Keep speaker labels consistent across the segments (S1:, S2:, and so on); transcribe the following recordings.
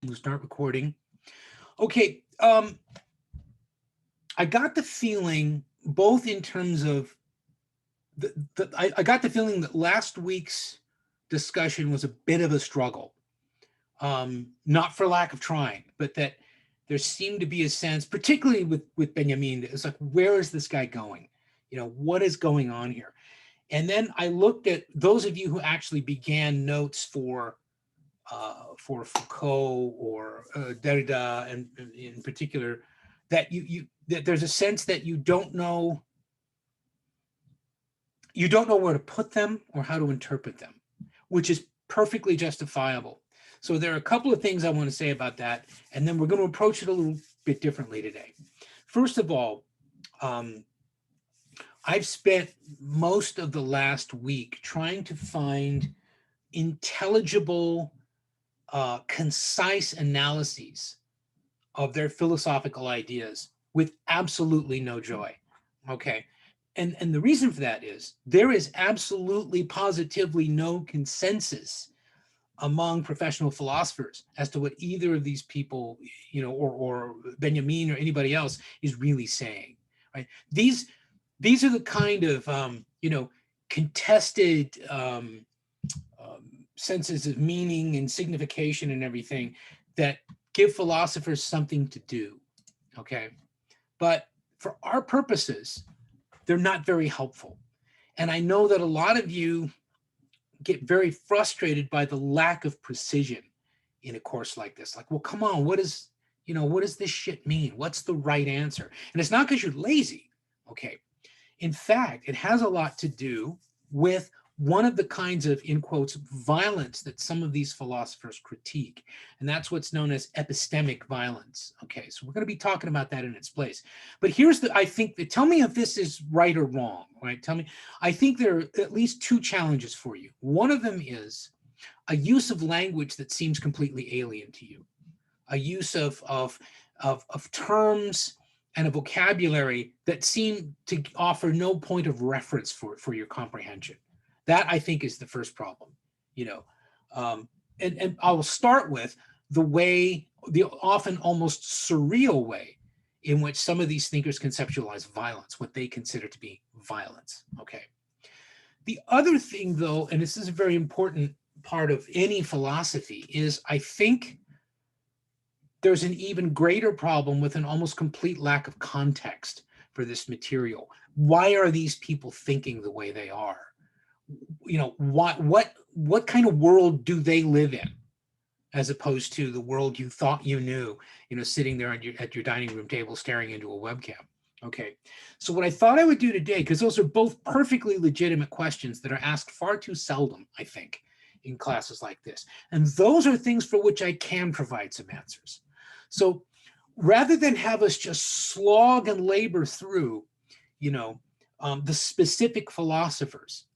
S1: We'll start recording. Okay. I got the feeling, both in terms of I got the feeling that last week's discussion was a bit of a struggle. Not for lack of trying, but that there seemed to be a sense, particularly with Benjamin, it's like, where is this guy going? What is going on here? And then I looked at those of you who actually began notes for Foucault or Derrida, and in particular, that that there's a sense that you don't know where to put them or how to interpret them, which is perfectly justifiable. So there are a couple of things I want to say about that, and then we're going to approach it a little bit differently today. First of all, I've spent most of the last week trying to find intelligible, concise analyses of their philosophical ideas with absolutely no joy. Okay. And the reason for that is there is absolutely positively no consensus among professional philosophers as to what either of these people, or Benjamin or anybody else is really saying, right? These are the kind of, contested senses of meaning and signification and everything that give philosophers something to do, okay? But for our purposes, they're not very helpful. And I know that a lot of you get very frustrated by the lack of precision in a course like this. Like, well, come on, what does this shit mean? What's the right answer? And it's not because you're lazy, okay? In fact, it has a lot to do with one of the kinds of, in quotes, violence that some of these philosophers critique. And that's what's known as epistemic violence. Okay, so we're going to be talking about that in its place. But here's tell me if this is right or wrong, right? Tell me. I think there are at least two challenges for you. One of them is a use of language that seems completely alien to you, a use of terms and a vocabulary that seem to offer no point of reference for your comprehension. That, I think, is the first problem, and I will start with the often almost surreal way in which some of these thinkers conceptualize violence, what they consider to be violence, okay? The other thing, though, and this is a very important part of any philosophy, is I think there's an even greater problem with an almost complete lack of context for this material. Why are these people thinking the way they are? What kind of world do they live in, as opposed to the world you thought you knew, sitting there at your dining room table staring into a webcam. Okay, so what I thought I would do today, because those are both perfectly legitimate questions that are asked far too seldom, I think, in classes like this. And those are things for which I can provide some answers. So rather than have us just slog and labor through, the specific philosophers,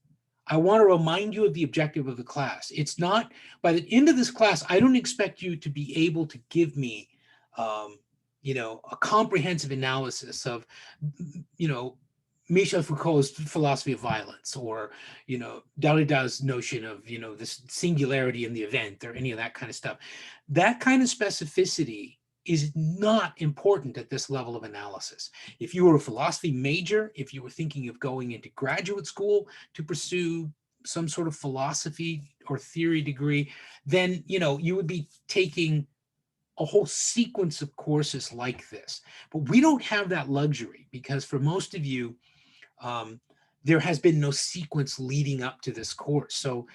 S1: I want to remind you of the objective of the class. It's not, by the end of this class, I don't expect you to be able to give me, a comprehensive analysis of, Michel Foucault's philosophy of violence, or, Derrida's notion of, this singularity in the event, or any of that kind of stuff. That kind of specificity is not important at this level of analysis. If you were a philosophy major, if you were thinking of going into graduate school to pursue some sort of philosophy or theory degree, then, you would be taking a whole sequence of courses like this. But we don't have that luxury, because for most of you, there has been no sequence leading up to this course. So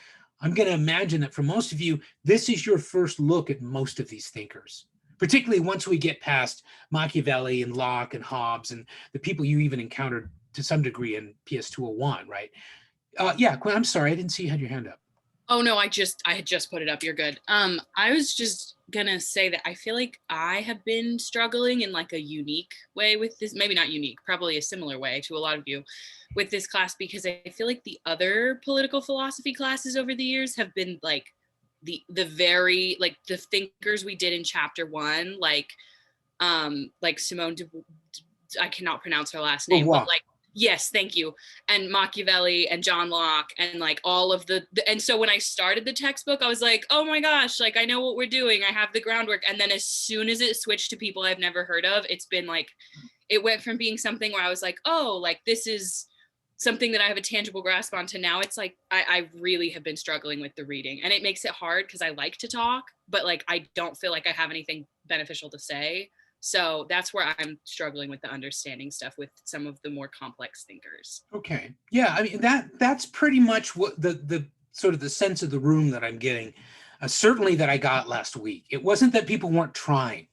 S1: I'm going to imagine that for most of you, this is your first look at most of these thinkers, particularly once we get past Machiavelli and Locke and Hobbes and the people you even encountered to some degree in PS 201, right? Yeah, Quinn, I'm sorry, I didn't see you had your hand up.
S2: Oh no, I had just put it up. You're good. I was just gonna say that I feel like I have been struggling in like a unique way with this, maybe not unique, probably a similar way to a lot of you with this class, because I feel like the other political philosophy classes over the years have been like the very, like, the thinkers we did in chapter 1, like Simone de, I cannot pronounce her last name, but like Yes, thank you. And Machiavelli and John Locke and like all of and so when I started the textbook, I was like, oh my gosh, like I know what we're doing. I have the groundwork. And then as soon as it switched to people I've never heard of, it's been like, it went from being something where I was like, oh, like this is something that I have a tangible grasp on to now it's like, I really have been struggling with the reading. And it makes it hard because I like to talk, but like I don't feel like I have anything beneficial to say. So that's where I'm struggling with the understanding stuff with some of the more complex thinkers.
S1: Okay. Yeah, I mean that's pretty much what the sort of the sense of the room that I'm getting. Certainly that I got last week. It wasn't that people weren't trying.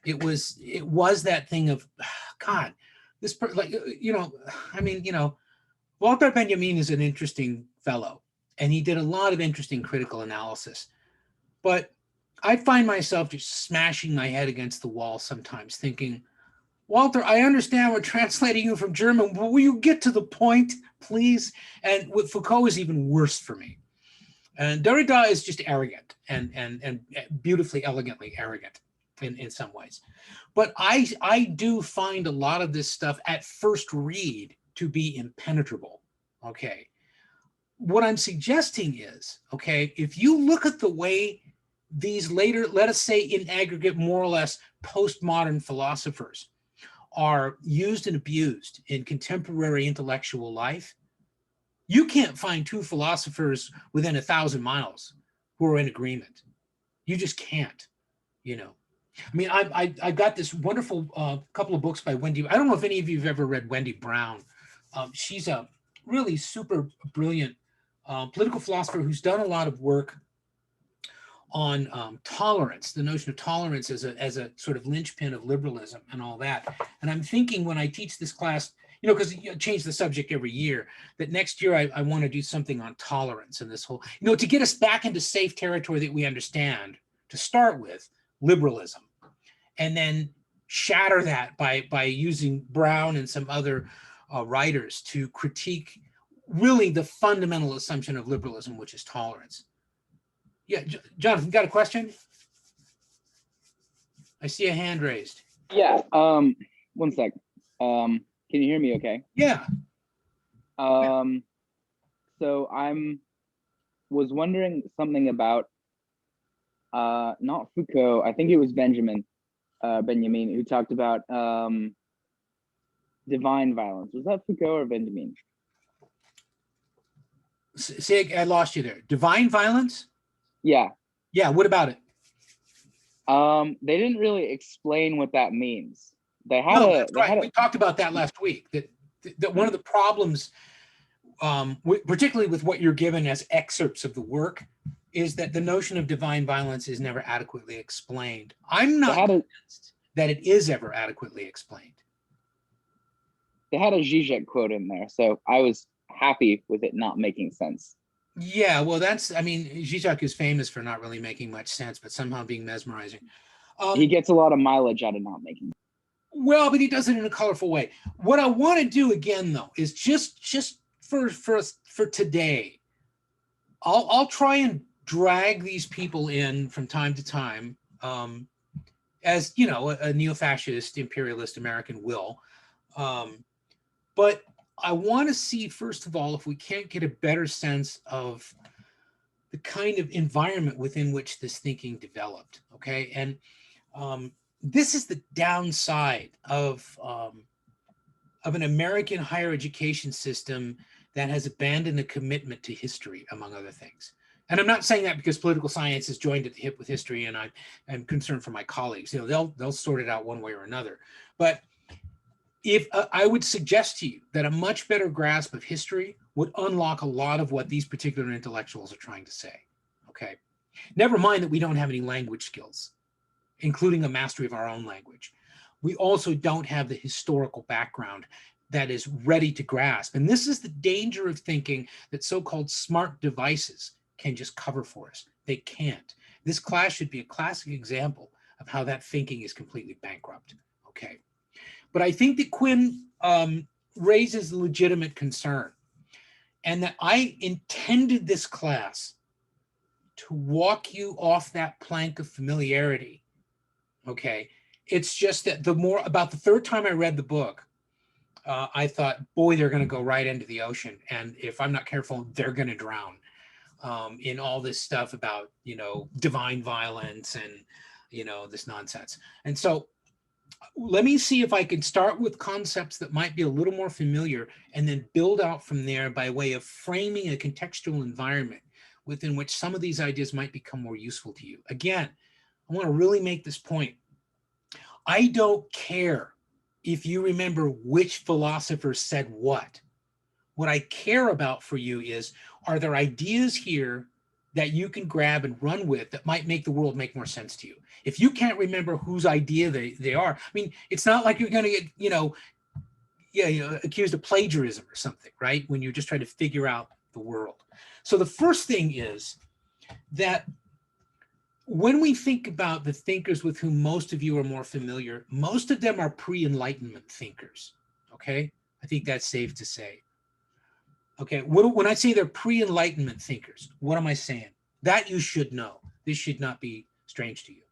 S1: It was that thing of God, like I mean, Walter Benjamin is an interesting fellow, and he did a lot of interesting critical analysis. But I find myself just smashing my head against the wall sometimes, thinking, Walter, I understand we're translating you from German, but will you get to the point, please? And with Foucault is even worse for me. And Derrida is just arrogant and beautifully, elegantly arrogant in some ways. But I do find a lot of this stuff at first read to be impenetrable. Okay. What I'm suggesting is, okay, if you look at the way these later, let us say in aggregate, more or less postmodern philosophers are used and abused in contemporary intellectual life, you can't find two philosophers within 1,000 miles who are in agreement. You just can't, I mean, I got this wonderful couple of books by Wendy. I don't know if any of you have ever read Wendy Brown. She's a really super brilliant political philosopher who's done a lot of work on tolerance, the notion of tolerance as a sort of linchpin of liberalism and all that. And I'm thinking when I teach this class, because you change the subject every year, that next year I want to do something on tolerance and this whole, to get us back into safe territory that we understand, to start with, liberalism, and then shatter that by using Brown and some other writers to critique really the fundamental assumption of liberalism, which is tolerance. Yeah, Jonathan, got a question? I see a hand raised.
S3: Yeah. One sec. Can you hear me? Okay.
S1: Yeah.
S3: So was wondering something about not Foucault. I think it was Benjamin who talked about divine violence. Was that Foucault or Benjamin?
S1: Say, I lost you there. Divine violence?
S3: Yeah.
S1: Yeah. What about it?
S3: They didn't really explain what that means. They had
S1: that's right. We talked about that last week. That one of the problems, particularly with what you're given as excerpts of the work, is that the notion of divine violence is never adequately explained. I'm not convinced that it is ever adequately explained.
S3: They had a Zizek quote in there, so I was happy with it not making sense.
S1: Yeah, well, Zizek is famous for not really making much sense, but somehow being mesmerizing.
S3: He gets a lot of mileage out of not making.
S1: Well, but he does it in a colorful way. What I want to do again, though, is just for today, I'll try and drag these people in from time to time, as a neo-fascist imperialist American will. But I want to see, first of all, if we can't get a better sense of the kind of environment within which this thinking developed. Okay, and this is the downside of an American higher education system that has abandoned a commitment to history, among other things. And I'm not saying that because political science is joined at the hip with history, and I'm concerned for my colleagues. They'll sort it out one way or another. But if I would suggest to you that a much better grasp of history would unlock a lot of what these particular intellectuals are trying to say. Okay, never mind that we don't have any language skills, including a mastery of our own language. We also don't have the historical background that is ready to grasp. And this is the danger of thinking that so-called smart devices can just cover for us. They can't. This class should be a classic example of how that thinking is completely bankrupt. Okay. But I think that Quinn raises a legitimate concern, and that I intended this class to walk you off that plank of familiarity. Okay. It's just that about the third time I read the book, I thought, boy, they're going to go right into the ocean. And if I'm not careful, they're going to drown in all this stuff about, divine violence and, this nonsense. And so let me see if I can start with concepts that might be a little more familiar and then build out from there by way of framing a contextual environment within which some of these ideas might become more useful to you. Again, I want to really make this point. I don't care if you remember which philosopher said what. What I care about for you is, are there ideas here that you can grab and run with that might make the world make more sense to you? If you can't remember whose idea they are, I mean, it's not like you're going to get, accused of plagiarism or something, right? When you're just trying to figure out the world. So the first thing is that when we think about the thinkers with whom most of you are more familiar, most of them are pre-Enlightenment thinkers, okay? I think that's safe to say. Okay, when I say they're pre-Enlightenment thinkers, what am I saying? That you should know. This should not be strange to you.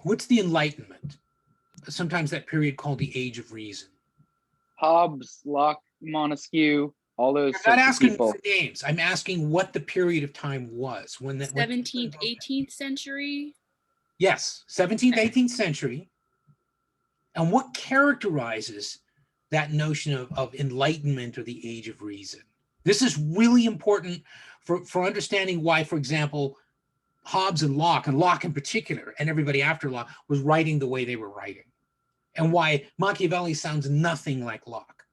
S1: What's the Enlightenment? Sometimes that period called the Age of Reason.
S3: Hobbes, Locke, Montesquieu, all those
S1: I'm not
S3: sorts of
S1: asking
S3: people.
S1: for names. I'm asking what the period of time was. When that
S2: 17th, 18th century?
S1: Yes, 17th,
S2: Okay.
S1: 18th century. And what characterizes that notion of enlightenment or the age of reason? This is really important for understanding why, for example, Hobbes and Locke in particular, and everybody after Locke, was writing the way they were writing. And why Machiavelli sounds nothing like Locke,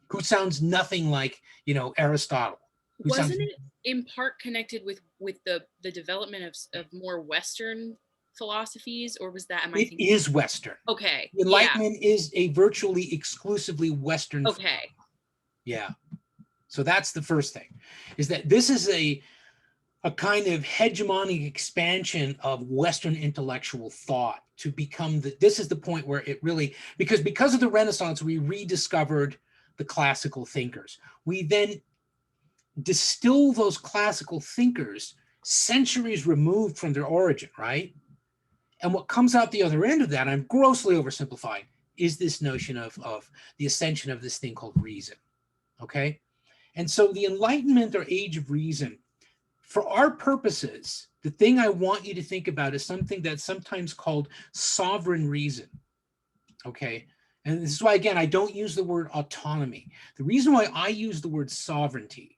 S1: who sounds nothing like, Aristotle.
S2: Wasn't it in part connected with the development of more Western philosophies, or was that,
S1: It is Western.
S2: Okay.
S1: The Enlightenment is a virtually exclusively Western.
S2: Okay.
S1: Yeah. So that's the first thing, is that this is a kind of hegemonic expansion of Western intellectual thought to become this is the point where it really, because of the Renaissance, we rediscovered the classical thinkers. We then distill those classical thinkers centuries removed from their origin, right? And what comes out the other end of that, I'm grossly oversimplifying, is this notion of the ascension of this thing called reason, okay? And so the Enlightenment or Age of Reason, for our purposes, the thing I want you to think about is something that's sometimes called sovereign reason, okay? And this is why, again, I don't use the word autonomy. The reason why I use the word sovereignty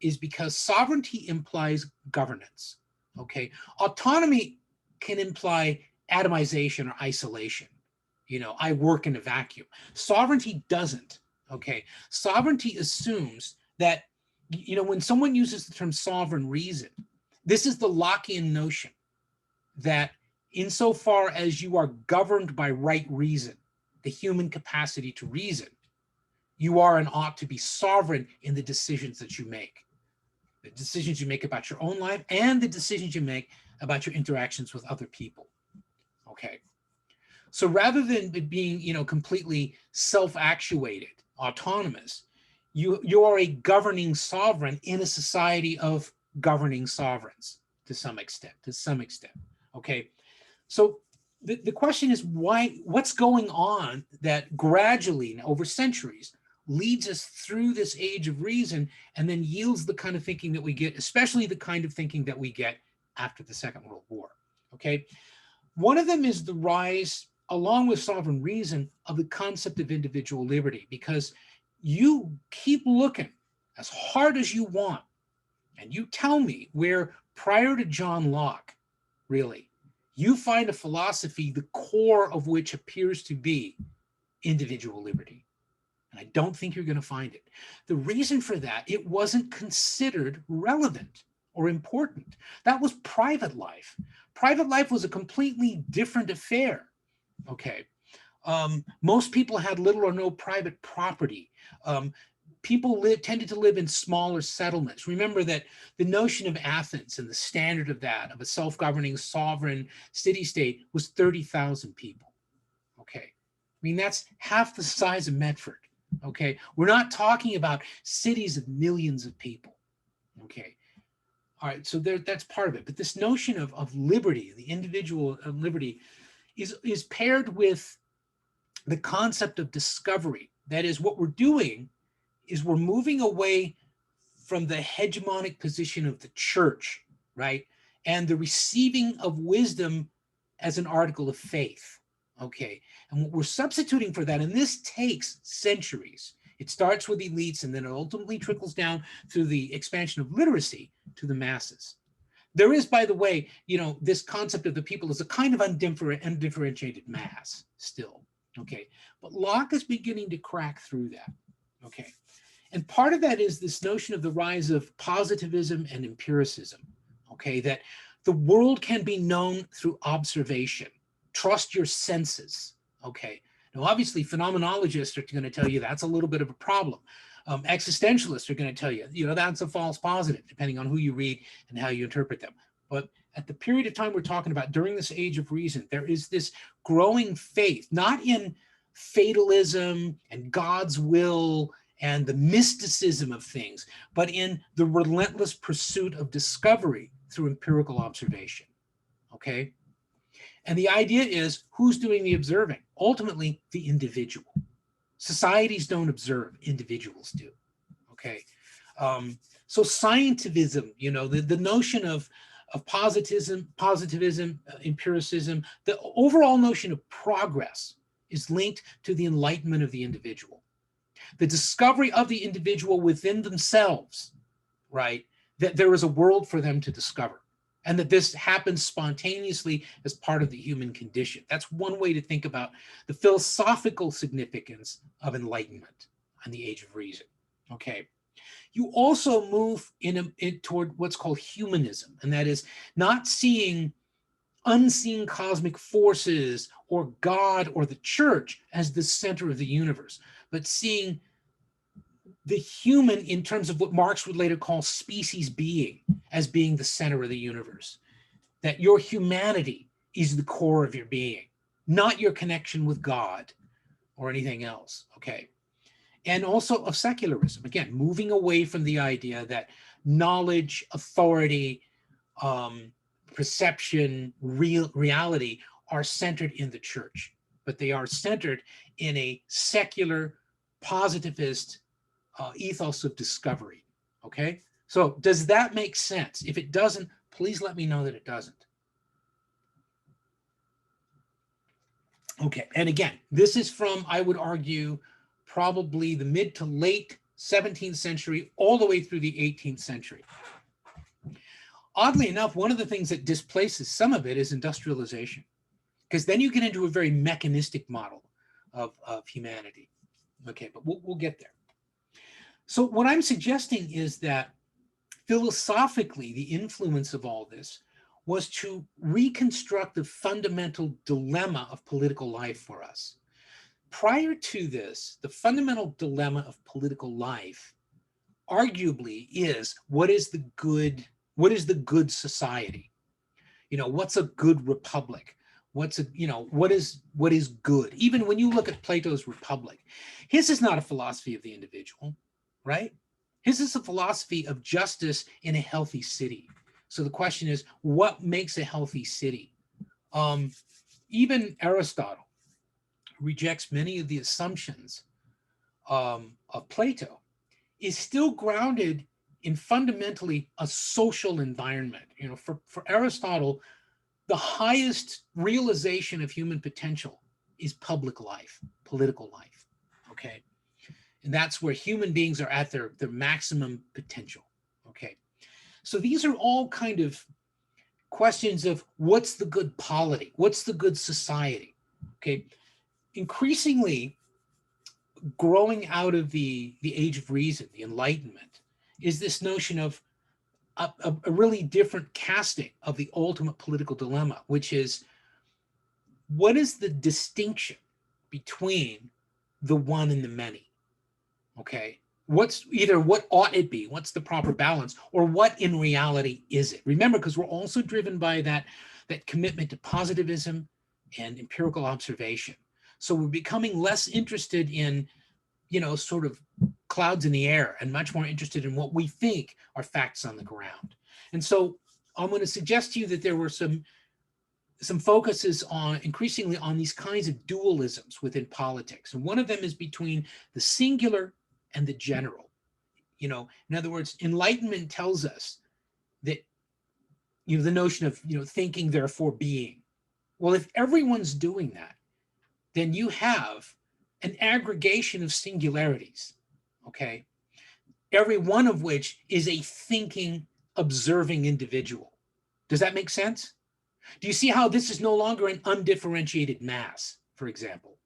S1: is because sovereignty implies governance, okay? Autonomy can imply atomization or isolation. I work in a vacuum. Sovereignty doesn't, okay? Sovereignty assumes that, when someone uses the term sovereign reason, this is the Lockean notion that insofar as you are governed by right reason, the human capacity to reason, you are and ought to be sovereign in the decisions that you make. The decisions you make about your own life and the decisions you make about your interactions with other people. Okay. So rather than it being, completely self-actuated, autonomous, you are a governing sovereign in a society of governing sovereigns to some extent. Okay. So the question is what's going on that gradually over centuries leads us through this age of reason and then yields the kind of thinking that we get, especially the kind of thinking that we get after the Second World War, okay? One of them is the rise, along with sovereign reason, of the concept of individual liberty, because you keep looking as hard as you want, and you tell me where prior to John Locke, really, you find a philosophy, the core of which appears to be individual liberty. And I don't think you're going to find it. The reason for that, it wasn't considered relevant or important. That was private life. Private life was a completely different affair. Okay. Most people had little or no private property. People tended to live in smaller settlements. Remember that the notion of Athens and the standard of that, of a self-governing sovereign city-state, was 30,000 people. Okay. I mean, that's half the size of Medford. Okay. We're not talking about cities of millions of people. Okay. All right. So that's part of it. But this notion of liberty, the individual liberty, is paired with the concept of discovery. That is, what we're doing is we're moving away from the hegemonic position of the church, right? And the receiving of wisdom as an article of faith, okay? And what we're substituting for that, and this takes centuries. It starts with elites and then it ultimately trickles down through the expansion of literacy to the masses. There is, by the way, this concept of the people as a kind of undifferentiated mass still, okay? But Locke is beginning to crack through that, okay? And part of that is this notion of the rise of positivism and empiricism, okay? That the world can be known through observation. Trust your senses, okay? Now, obviously, phenomenologists are going to tell you that's a little bit of a problem. Existentialists are going to tell you, that's a false positive, depending on who you read and how you interpret them. But at the period of time we're talking about, during this age of reason, there is this growing faith, not in fatalism and God's will and the mysticism of things, but in the relentless pursuit of discovery through empirical observation, okay? And the idea is, who's doing the observing? Ultimately, the individual. Societies don't observe, individuals do, okay? So scientivism, the notion of positivism, empiricism, the overall notion of progress is linked to the enlightenment of the individual. The discovery of the individual within themselves, right? That there is a world for them to discover, and that this happens spontaneously as part of the human condition. That's one way to think about the philosophical significance of enlightenment and the age of reason, okay? You also move toward what's called humanism, and that is not seeing unseen cosmic forces or God or the church as the center of the universe, but seeing the human in terms of what Marx would later call species being as being the center of the universe. That your humanity is the core of your being, not your connection with God or anything else, okay? And also of secularism, again, moving away from the idea that knowledge, authority, perception, reality are centered in the church, but they are centered in a secular, positivist ethos of discovery, okay? So does that make sense? If it doesn't, please let me know that it doesn't. Okay, and again, this is from, I would argue, probably the mid to late 17th century, all the way through the 18th century. Oddly enough, one of the things that displaces some of it is industrialization, because then you get into a very mechanistic model of humanity. Okay, but we'll get there. So what I'm suggesting is that philosophically, the influence of all this was to reconstruct the fundamental dilemma of political life for us. Prior to this, the fundamental dilemma of political life arguably is, what is the good society? What's a good republic? What is good? Even when you look at Plato's Republic, his is not a philosophy of the individual, right? His is a philosophy of justice in a healthy city. So the question is, what makes a healthy city? Even Aristotle rejects many of the assumptions of Plato, is still grounded in fundamentally a social environment. For Aristotle, the highest realization of human potential is public life, political life, okay? And that's where human beings are at their maximum potential, okay? So these are all kind of questions of what's the good polity? What's the good society, okay? Increasingly, growing out of the age of reason, the Enlightenment, is this notion of a really different casting of the ultimate political dilemma, which is, what is the distinction between the one and the many? Okay, what ought it be? What's the proper balance? Or what in reality is it? Remember, because we're also driven by that commitment to positivism and empirical observation. So we're becoming less interested in, sort of clouds in the air, and much more interested in what we think are facts on the ground. And so I'm going to suggest to you that there were some some focuses on increasingly on these kinds of dualisms within politics. And one of them is between the singular and the general. You know, in other words, enlightenment tells us that, you know, the notion of, you know, thinking, therefore being. Well, if everyone's doing that, then you have an aggregation of singularities, okay? Every one of which is a thinking, observing individual. Does that make sense? Do you see how this is no longer an undifferentiated mass, for example?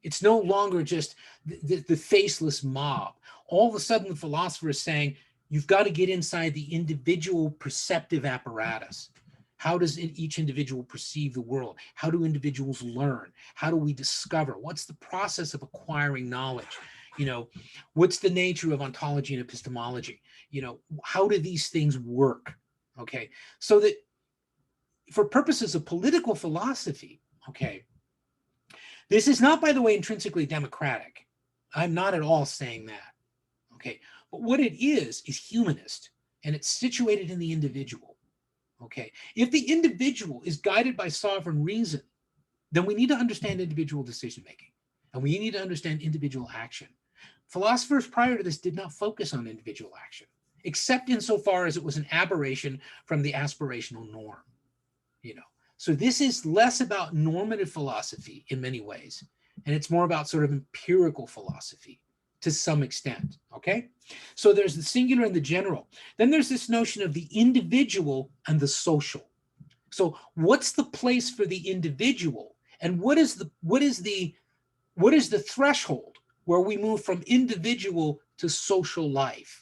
S1: It's no longer just the faceless mob. All of a sudden, the philosopher is saying, you've got to get inside the individual perceptive apparatus. How does each individual perceive the world? How do individuals learn? How do we discover? What's the process of acquiring knowledge? You know, what's the nature of ontology and epistemology? You know, how do these things work? Okay, so that for purposes of political philosophy, okay, this is not, by the way, intrinsically democratic. I'm not at all saying that, okay? But what it is humanist, and it's situated in the individual, okay? If the individual is guided by sovereign reason, then we need to understand individual decision-making, and we need to understand individual action. Philosophers prior to this did not focus on individual action, except insofar as it was an aberration from the aspirational norm, you know? So this is less about normative philosophy in many ways, and it's more about sort of empirical philosophy to some extent, okay? So there's the singular and the general. Then there's this notion of the individual and the social. So what's the place for the individual, and what is the threshold where we move from individual to social life?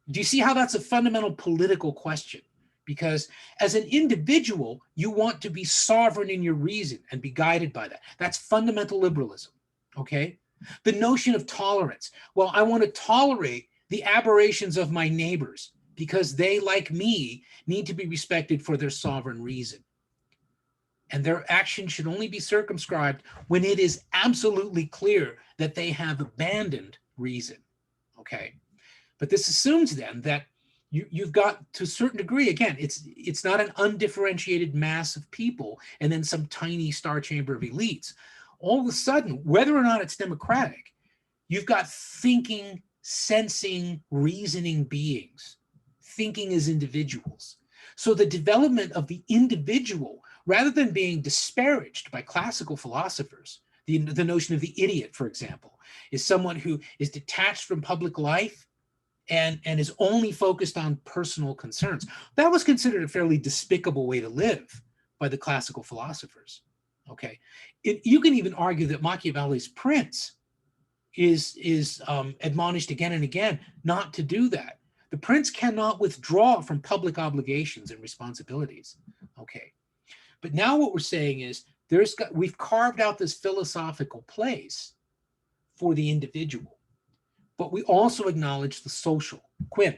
S1: Do you see how that's a fundamental political question? Because as an individual, you want to be sovereign in your reason and be guided by that. That's fundamental liberalism, okay? The notion of tolerance. Well, I want to tolerate the aberrations of my neighbors because they, like me, need to be respected for their sovereign reason. And their action should only be circumscribed when it is absolutely clear that they have abandoned reason, okay? But this assumes then that you've got, to a certain degree, again, it's not an undifferentiated mass of people and then some tiny star chamber of elites. All of a sudden, whether or not it's democratic, you've got thinking, sensing, reasoning beings, thinking as individuals. So the development of the individual, rather than being disparaged by classical philosophers, the notion of the idiot, for example, is someone who is detached from public life and is only focused on personal concerns. That was considered a fairly despicable way to live by the classical philosophers, okay? You can even argue that Machiavelli's Prince is admonished again and again not to do that. The prince cannot withdraw from public obligations and responsibilities, okay? But now what we're saying is we've carved out this philosophical place for the individual, but we also acknowledge the social. Quinn.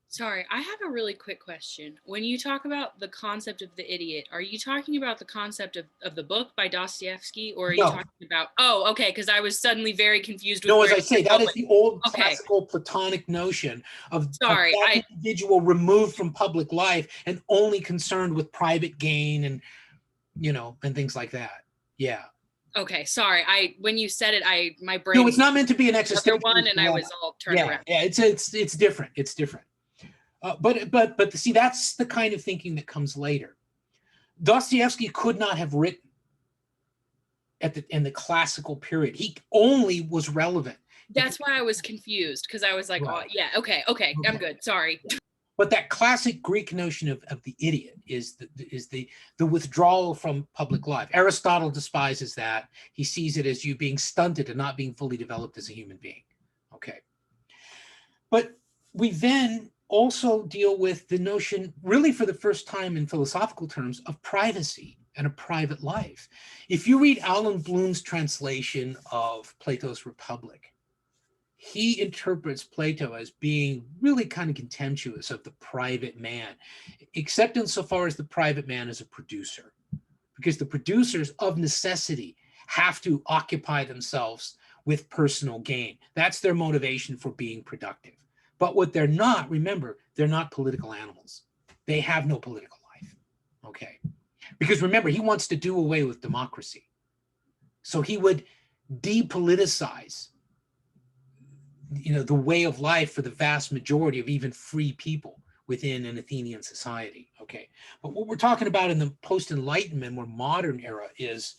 S2: Sorry, I have a really quick question. When you talk about the concept of the idiot, are you talking about the concept of the book by Dostoevsky, or are you talking about, oh, okay, because I was suddenly very confused with
S1: No, as I say, that is the old
S2: okay.
S1: classical Platonic notion of
S2: Sorry,
S1: that individual removed from public life and only concerned with private gain and, you know, and things like that. Yeah.
S2: Okay, sorry. When you said it, my brain.
S1: No, it's not meant to be an existential
S2: one, and I was all turned around.
S1: Yeah, it's different. It's different. But see, that's the kind of thinking that comes later. Dostoevsky could not have written in the classical period. He only was relevant.
S2: That's why I was confused, because I was like, right. Oh, yeah, okay, I'm good. Sorry.
S1: But that classic Greek notion of the idiot is the withdrawal from public life. Aristotle despises that. He sees it as you being stunted and not being fully developed as a human being. Okay. But we then also deal with the notion, really for the first time in philosophical terms, of privacy and a private life. If you read Alan Bloom's translation of Plato's Republic, he interprets Plato as being really kind of contemptuous of the private man, except insofar as the private man is a producer, because the producers of necessity have to occupy themselves with personal gain. That's their motivation for being productive. But what they're not, remember, they're not political animals. They have no political life. Okay. Okay. Because remember, he wants to do away with democracy. So he would depoliticize, the way of life for the vast majority of even free people within an Athenian society. Okay. But what we're talking about in the post-Enlightenment, more modern era is,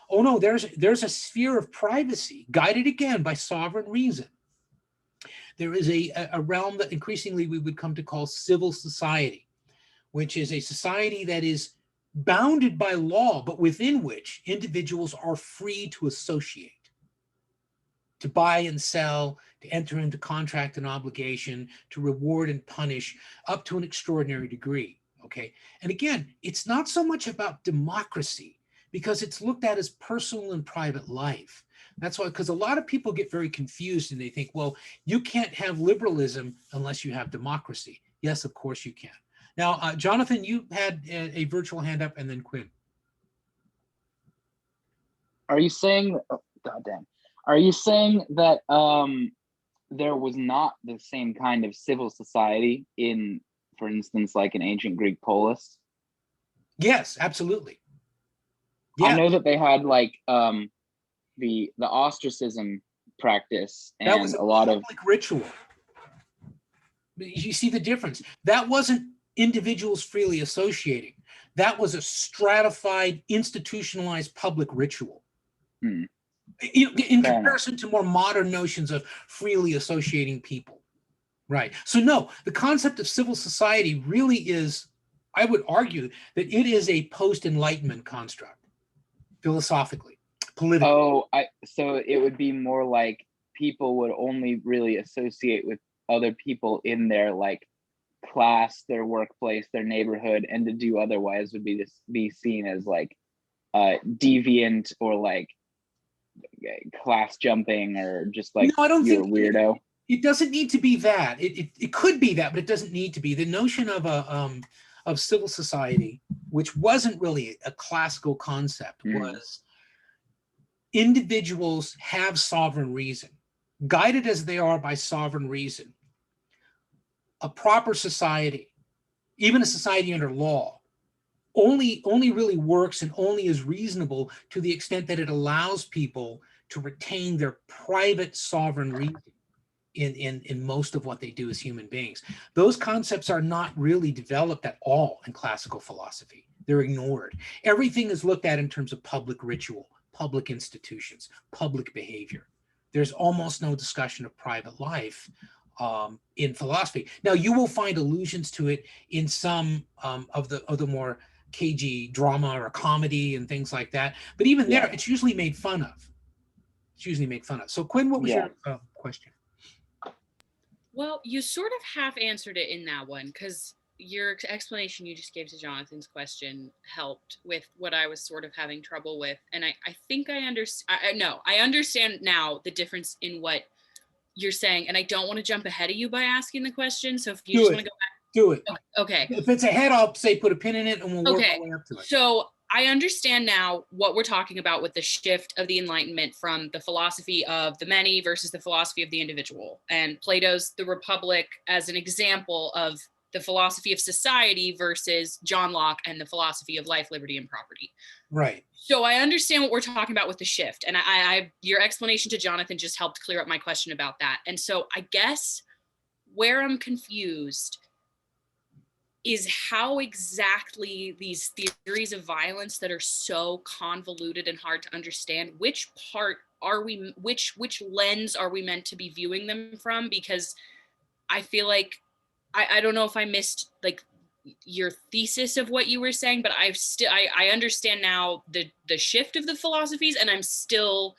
S1: oh no, there's a sphere of privacy guided again by sovereign reason. There is a realm that increasingly we would come to call civil society, which is a society that is bounded by law, but within which individuals are free to associate, to buy and sell, to enter into contract and obligation, to reward and punish up to an extraordinary degree. Okay. And again, it's not so much about democracy because it's looked at as personal and private life. That's why, because a lot of people get very confused and they think, well, you can't have liberalism unless you have democracy. Yes, of course you can. Now, Jonathan, you had a virtual hand up, and then Quinn.
S3: Are you saying, oh, God damn, are you saying that there was not the same kind of civil society in, for instance, like in ancient Greek polis?
S1: Yes, absolutely. Yeah.
S3: I know that they had like the ostracism practice and
S1: that was
S3: a lot of
S1: public ritual. You see the difference. That wasn't individuals freely associating. That was a stratified, institutionalized public ritual. In comparison to more modern notions of freely associating people. Right. So no, the concept of civil society really is, I would argue that it is a post-Enlightenment construct, philosophically, politically.
S3: So it would be more like people would only really associate with other people in their like class, their workplace, their neighborhood, and to do otherwise would be seen as like deviant or like class jumping or just like
S1: no, I don't
S3: you're
S1: think
S3: a weirdo.
S1: It doesn't need to be that. It could be that, but it doesn't need to be. The notion of of civil society, which wasn't really a classical concept, was individuals have sovereign reason, guided as they are by sovereign reason. A proper society, even a society under law, only really works and only is reasonable to the extent that it allows people to retain their private sovereign reason in most of what they do as human beings. Those concepts are not really developed at all in classical philosophy. They're ignored. Everything is looked at in terms of public ritual, public institutions, public behavior. There's almost no discussion of private life in philosophy. Now, you will find allusions to it in some of the more cagey drama or comedy and things like that. But even there, it's usually made fun of. It's usually made fun of. So, Quinn, what was your question?
S2: Well, you sort of half answered it in that one because your explanation you just gave to Jonathan's question helped with what I was sort of having trouble with. And I think I understand. I understand now the difference in what you're saying. And I don't want to jump ahead of you by asking the question. So if you just want to go back.
S1: Do it.
S2: Okay.
S1: If it's ahead, I'll say put a pin in it and we'll work our way up to it.
S2: So I understand now what we're talking about with the shift of the Enlightenment from the philosophy of the many versus the philosophy of the individual, and Plato's The Republic as an example of the philosophy of society versus John Locke and the philosophy of life, liberty, and property.
S1: Right.
S2: So I understand what we're talking about with the shift. And I your explanation to Jonathan just helped clear up my question about that. And so I guess where I'm confused is how exactly these theories of violence that are so convoluted and hard to understand, which part are we, which lens are we meant to be viewing them from? Because I feel like, I don't know if I missed like your thesis of what you were saying, but I understand now the shift of the philosophies, and I'm still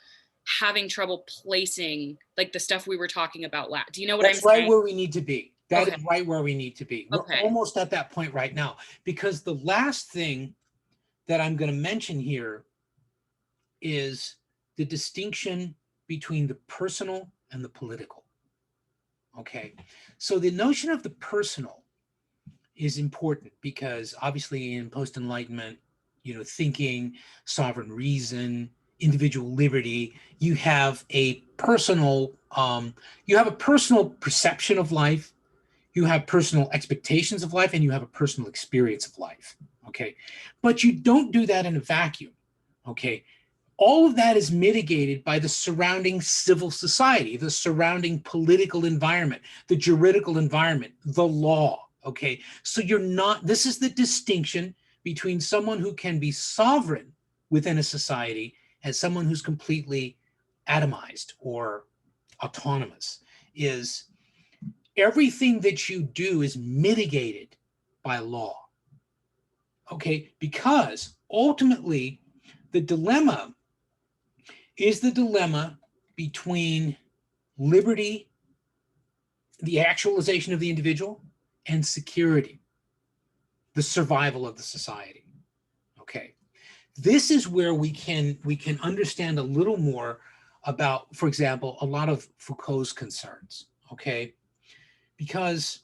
S2: having trouble placing like the stuff we were talking about last. Do you know what I'm saying?
S1: That's right where we need to be. That is right where we need to be. We're almost at that point right now, because the last thing that I'm going to mention here is the distinction between the personal and the political. Okay. So the notion of the personal is important because obviously in post-Enlightenment, thinking, sovereign reason, individual liberty, you have a personal perception of life. you have personal expectations of life, and you have a personal experience of life. Okay. But you don't do that in a vacuum. Okay. All of that is mitigated by the surrounding civil society, the surrounding political environment, the juridical environment, the law. Okay. So you're not, this is the distinction between someone who can be sovereign within a society and someone who's completely atomized or autonomous. Is everything that you do is mitigated by law. Okay. Because ultimately, the dilemma is the dilemma between liberty, the actualization of the individual, and security, the survival of the society. Okay. This is where we can understand a little more about, for example, a lot of Foucault's concerns. Okay. Because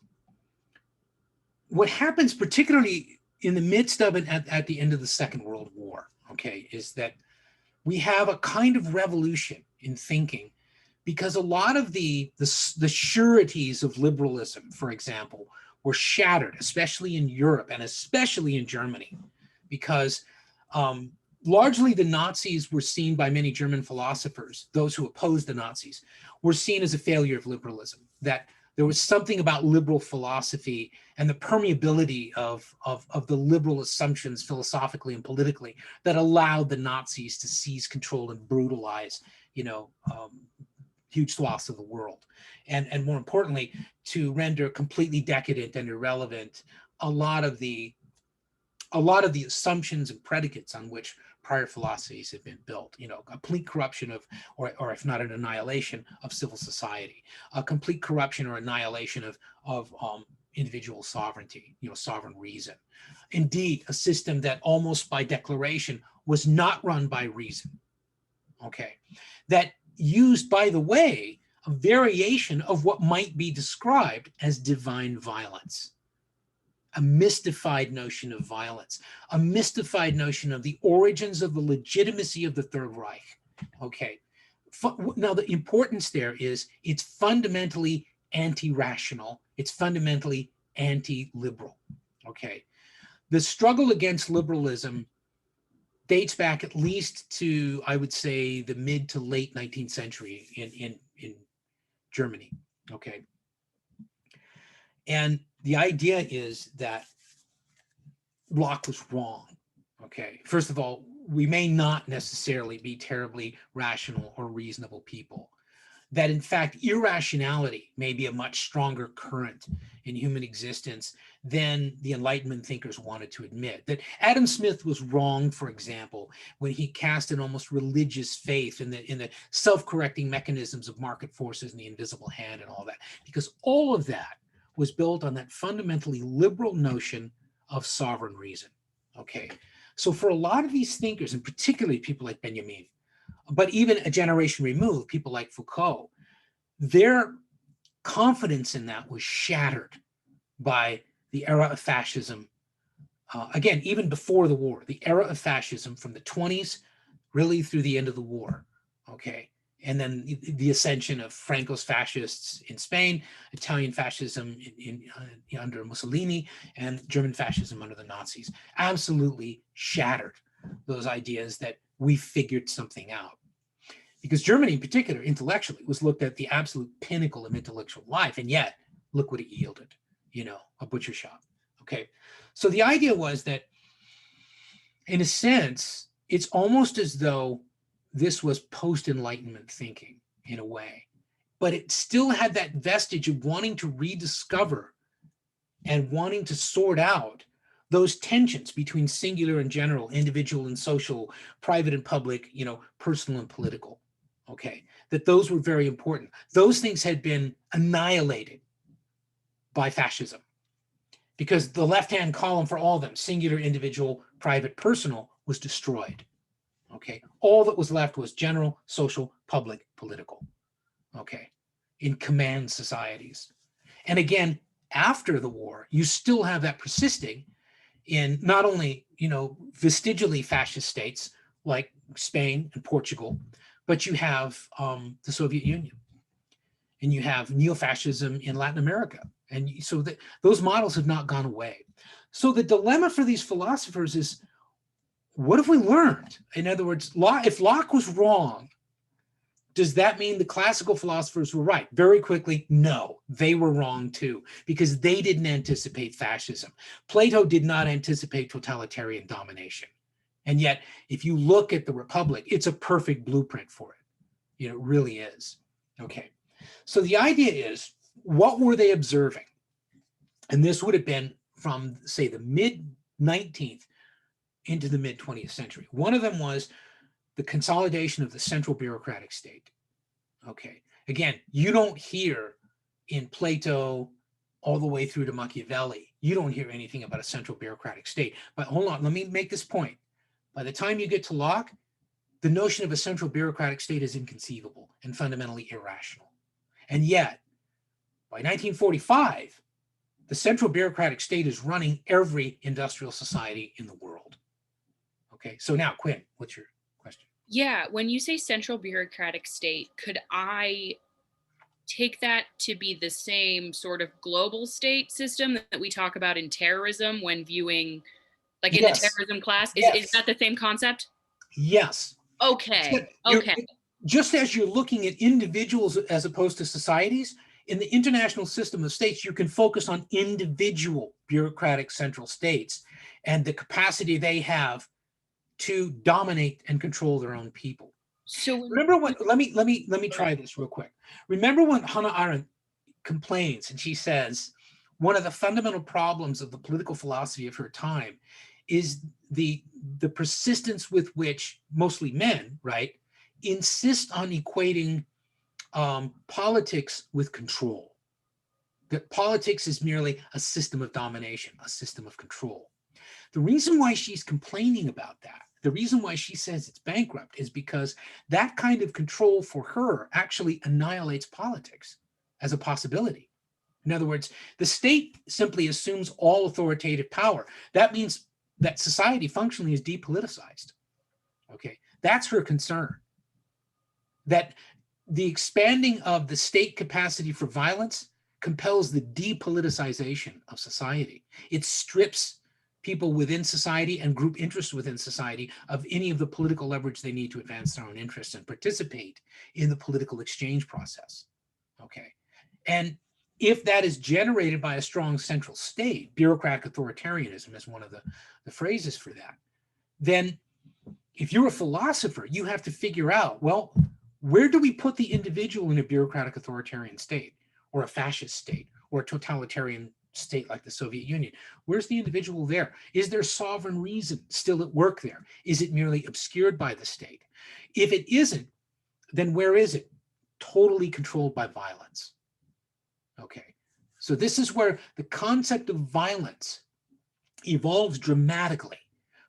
S1: what happens, particularly in the midst of it at the end of the Second World War, okay, is that we have a kind of revolution in thinking, because a lot of the sureties of liberalism, for example, were shattered, especially in Europe and especially in Germany, because largely the Nazis were seen by many German philosophers, those who opposed the Nazis, were seen as a failure of liberalism, that there was something about liberal philosophy and the permeability of the liberal assumptions philosophically and politically that allowed the Nazis to seize control and brutalize, huge swaths of the world. And more importantly, to render completely decadent and irrelevant a lot of the assumptions and predicates on which prior philosophies have been built, a complete corruption of, or if not an annihilation of civil society, a complete corruption or annihilation of individual sovereignty, sovereign reason. Indeed, a system that almost by declaration was not run by reason, okay, that used, by the way, a variation of what might be described as divine violence. A mystified notion of violence, a mystified notion of the origins of the legitimacy of the Third Reich. Okay. Now, the importance there is it's fundamentally anti-rational. It's fundamentally anti-liberal. Okay. The struggle against liberalism dates back at least to, I would say, the mid to late 19th century in Germany. Okay. And the idea is that Locke was wrong. Okay. First of all, we may not necessarily be terribly rational or reasonable people. That in fact, irrationality may be a much stronger current in human existence than the Enlightenment thinkers wanted to admit. That Adam Smith was wrong, for example, when he cast an almost religious faith in the self-correcting mechanisms of market forces and the invisible hand and all that, because all of that was built on that fundamentally liberal notion of sovereign reason. Okay. So for a lot of these thinkers, and particularly people like Benjamin, but even a generation removed, people like Foucault, their confidence in that was shattered by the era of fascism. Again, even before the war, the era of fascism from the 20s really through the end of the war. Okay. And then the ascension of Franco's fascists in Spain, Italian fascism under Mussolini, and German fascism under the Nazis absolutely shattered those ideas that we figured something out. Because Germany in particular, intellectually, was looked at the absolute pinnacle of intellectual life. And yet, look what it yielded, a butcher shop. Okay. So the idea was that, in a sense, it's almost as though this was post-Enlightenment thinking in a way, but it still had that vestige of wanting to rediscover and wanting to sort out those tensions between singular and general, individual and social, private and public, personal and political. Okay, that those were very important. Those things had been annihilated by fascism because the left-hand column for all of them, singular, individual, private, personal, was destroyed. Okay, all that was left was general, social, public, political. Okay, in command societies. And again, after the war, you still have that persisting in not only, vestigially fascist states like Spain and Portugal, but you have the Soviet Union, and you have neo-fascism in Latin America, And so those models have not gone away. So the dilemma for these philosophers is, what have we learned? In other words, if Locke was wrong, does that mean the classical philosophers were right? Very quickly, no, they were wrong too, because they didn't anticipate fascism. Plato did not anticipate totalitarian domination. And yet, if you look at the Republic, it's a perfect blueprint for it. It really is. Okay. So the idea is, what were they observing? And this would have been from, say, the mid-19th into the mid-20th century. One of them was the consolidation of the central bureaucratic state. Okay. Again, you don't hear in Plato all the way through to Machiavelli, you don't hear anything about a central bureaucratic state. But hold on, let me make this point. By the time you get to Locke, the notion of a central bureaucratic state is inconceivable and fundamentally irrational. And yet, by 1945, the central bureaucratic state is running every industrial society in the world. Okay, so now, Quinn, what's your question?
S2: Yeah, when you say central bureaucratic state, could I take that to be the same sort of global state system that we talk about in terrorism when viewing, like in the terrorism class? Is that the same concept?
S1: Yes.
S2: Okay.
S1: Just as you're looking at individuals as opposed to societies, in the international system of states, you can focus on individual bureaucratic central states and the capacity they have to dominate and control their own people.
S2: So
S1: remember what? Let me try this real quick. Remember when Hannah Arendt complains and she says one of the fundamental problems of the political philosophy of her time is the persistence with which mostly men, right, insist on equating politics with control. That politics is merely a system of domination, a system of control. The reason why she's complaining about that, the reason why she says it's bankrupt, is because that kind of control for her actually annihilates politics as a possibility. In other words, the state simply assumes all authoritative power. That means that society functionally is depoliticized. Okay, that's her concern. That the expanding of the state capacity for violence compels the depoliticization of society. It strips people within society and group interests within society of any of the political leverage they need to advance their own interests and participate in the political exchange process. Okay. And if that is generated by a strong central state, bureaucratic authoritarianism is one of the phrases for that, then if you're a philosopher, you have to figure out, well, where do we put the individual in a bureaucratic authoritarian state or a fascist state or a totalitarian state like the Soviet Union? Where's the individual there? Is there sovereign reason still at work there? Is it merely obscured by the state? If it isn't, then where is it? Totally controlled by violence. Okay, so this is where the concept of violence evolves dramatically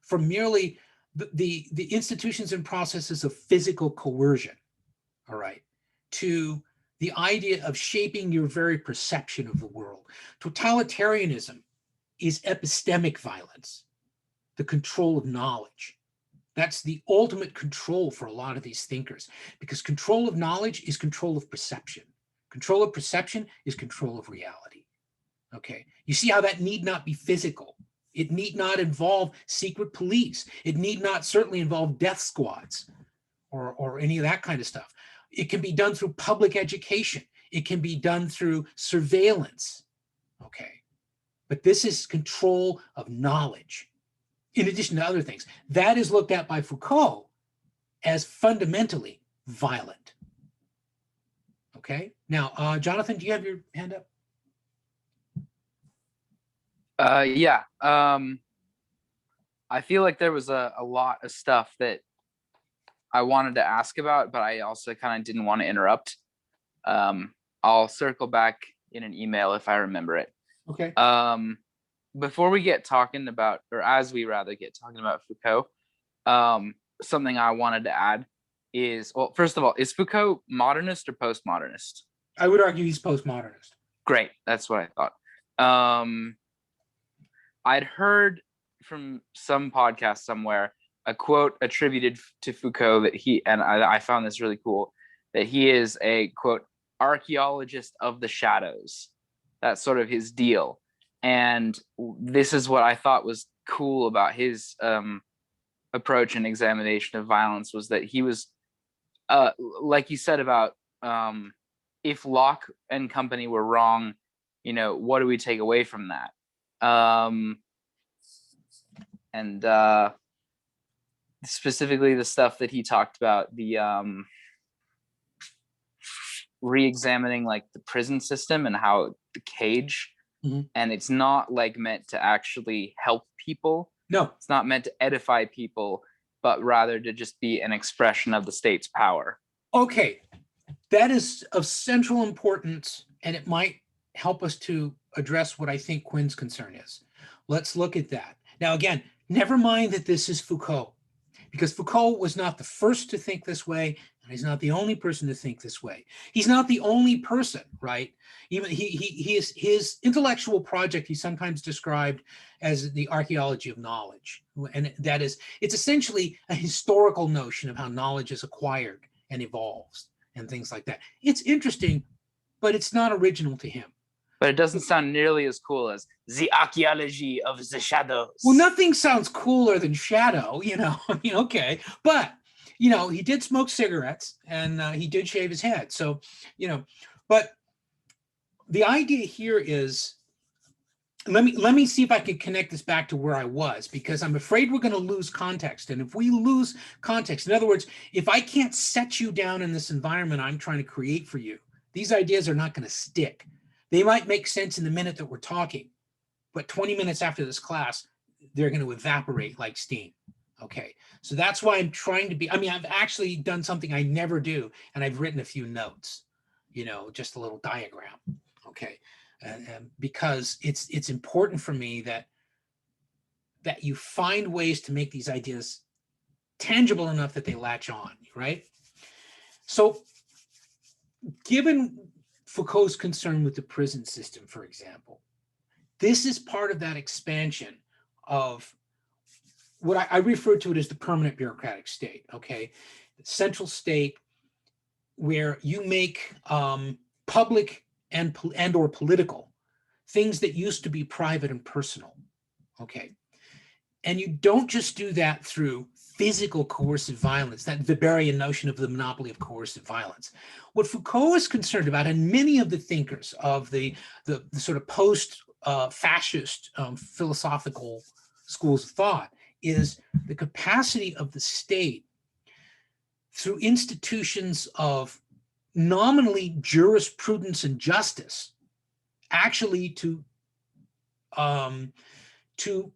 S1: from merely the institutions and processes of physical coercion, all right, to the idea of shaping your very perception of the world. Totalitarianism is epistemic violence, the control of knowledge. That's the ultimate control for a lot of these thinkers, because control of knowledge is control of perception. Control of perception is control of reality. Okay, you see how that need not be physical. It need not involve secret police. It need not certainly involve death squads or any of that kind of stuff. It can be done through public education. It can be done through surveillance. Okay, but this is control of knowledge, in addition to other things. That is looked at by Foucault as fundamentally violent. Okay, now, Jonathan, do you have your hand up?
S3: Yeah. I feel like there was a lot of stuff that I wanted to ask about, but I also kind of didn't want to interrupt. I'll circle back in an email if I remember it.
S1: Okay.
S3: Before we get talking about, or as we rather get talking about Foucault, something I wanted to add is, well, first of all, is Foucault modernist or postmodernist?
S1: I would argue he's postmodernist.
S3: Great. That's what I thought. I'd heard from some podcast somewhere a quote attributed to Foucault that he, and I found this really cool, that he is a, quote, archaeologist of the shadows. That's sort of his deal. And this is what I thought was cool about his approach and examination of violence, was that he was, like you said about if Locke and company were wrong, you know, what do we take away from that? And specifically the stuff that he talked about, the re-examining like the prison system and how the cage, and it's not like meant to actually help people.
S1: No,
S3: it's not meant to edify people, but rather to just be an expression of the state's power.
S1: Okay, that is of central importance, and it might help us to address what I think Quinn's concern is. Let's look at that. Now, again, never mind that this is Foucault, because Foucault was not the first to think this way, and he's not the only person to think this way. He's not the only person, right? Even his intellectual project, he's sometimes described as the archaeology of knowledge. And that is, it's essentially a historical notion of how knowledge is acquired and evolves and things like that. It's interesting, but it's not original to him.
S3: But it doesn't sound nearly as cool as the archaeology of the shadows.
S1: Well, nothing sounds cooler than shadow, you know. I mean, okay, but you know, he did smoke cigarettes and he did shave his head. So, you know, but the idea here is, let me see if I can connect this back to where I was, because I'm afraid we're going to lose context. And if we lose context, in other words, if I can't set you down in this environment I'm trying to create for you, these ideas are not going to stick. They might make sense in the minute that we're talking, but 20 minutes after this class, they're going to evaporate like steam. Okay, so that's why I'm trying to be, I mean, I've actually done something I never do, and I've written a few notes, you know, just a little diagram. Okay, because it's important for me that you find ways to make these ideas tangible enough that they latch on, right? So given Foucault's concern with the prison system, for example, this is part of that expansion of what I refer to it as the permanent bureaucratic state, okay? The central state where you make public and or political things that used to be private and personal, okay? And you don't just do that through physical coercive violence, that Weberian notion of the monopoly of coercive violence. What Foucault is concerned about, and many of the thinkers of the sort of post-fascist philosophical schools of thought, is the capacity of the state through institutions of nominally jurisprudence and justice actually to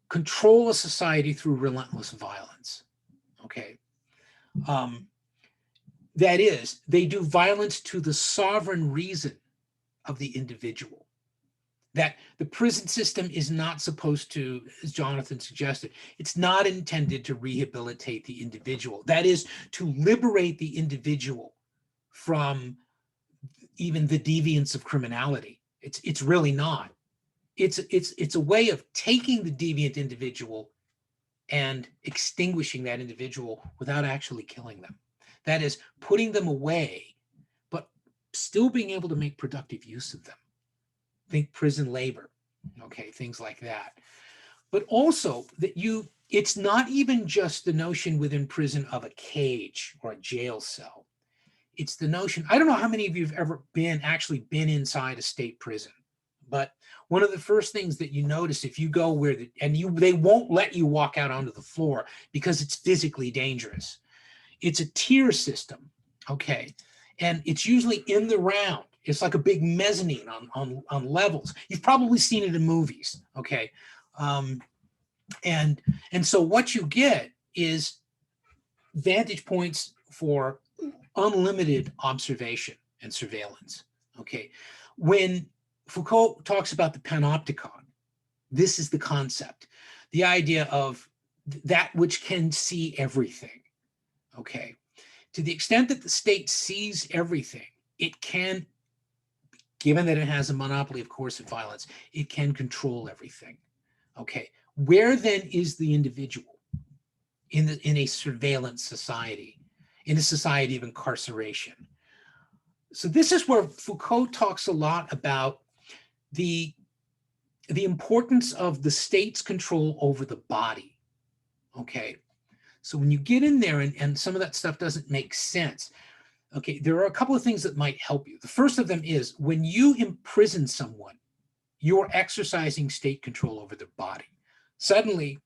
S1: control a society through relentless violence. Okay. That is, they do violence to the sovereign reason of the individual. That the prison system is not supposed to, as Jonathan suggested, it's not intended to rehabilitate the individual. That is, to liberate the individual from even the deviance of criminality. It's really not. It's a way of taking the deviant individual and extinguishing that individual without actually killing them. That is, putting them away, but still being able to make productive use of them. Think prison labor, okay, things like that. But also that it's not even just the notion within prison of a cage or a jail cell. It's the notion, I don't know how many of you have ever actually been inside a state prison, but one of the first things that you notice if you go where, they won't let you walk out onto the floor because it's physically dangerous. It's a tier system, okay? And it's usually in the round. It's like a big mezzanine on levels. You've probably seen it in movies, okay? And so what you get is vantage points for unlimited observation and surveillance, okay? When Foucault talks about the panopticon, this is the concept, the idea of that which can see everything, okay? To the extent that the state sees everything, it can, given that it has a monopoly of coercive violence, it can control everything, okay? Where then is the individual in a surveillance society, in a society of incarceration? So this is where Foucault talks a lot about the importance of the state's control over the body. Okay. So when you get in there and some of that stuff doesn't make sense, okay, there are a couple of things that might help you. The first of them is when you imprison someone, you're exercising state control over their body. Suddenly,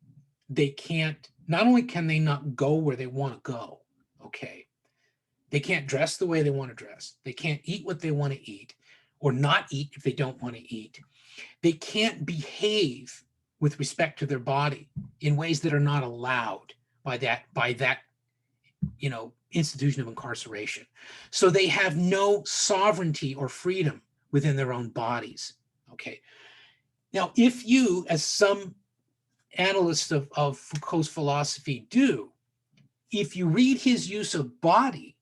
S1: they can't, not only can they not go where they want to go, okay, they can't dress the way they want to dress. They can't eat what they want to eat or not eat if they don't want to eat. They can't behave with respect to their body in ways that are not allowed by that institution of incarceration. So they have no sovereignty or freedom within their own bodies. Okay. Now, if you, as some analysts of Foucault's philosophy do, if you read his use of body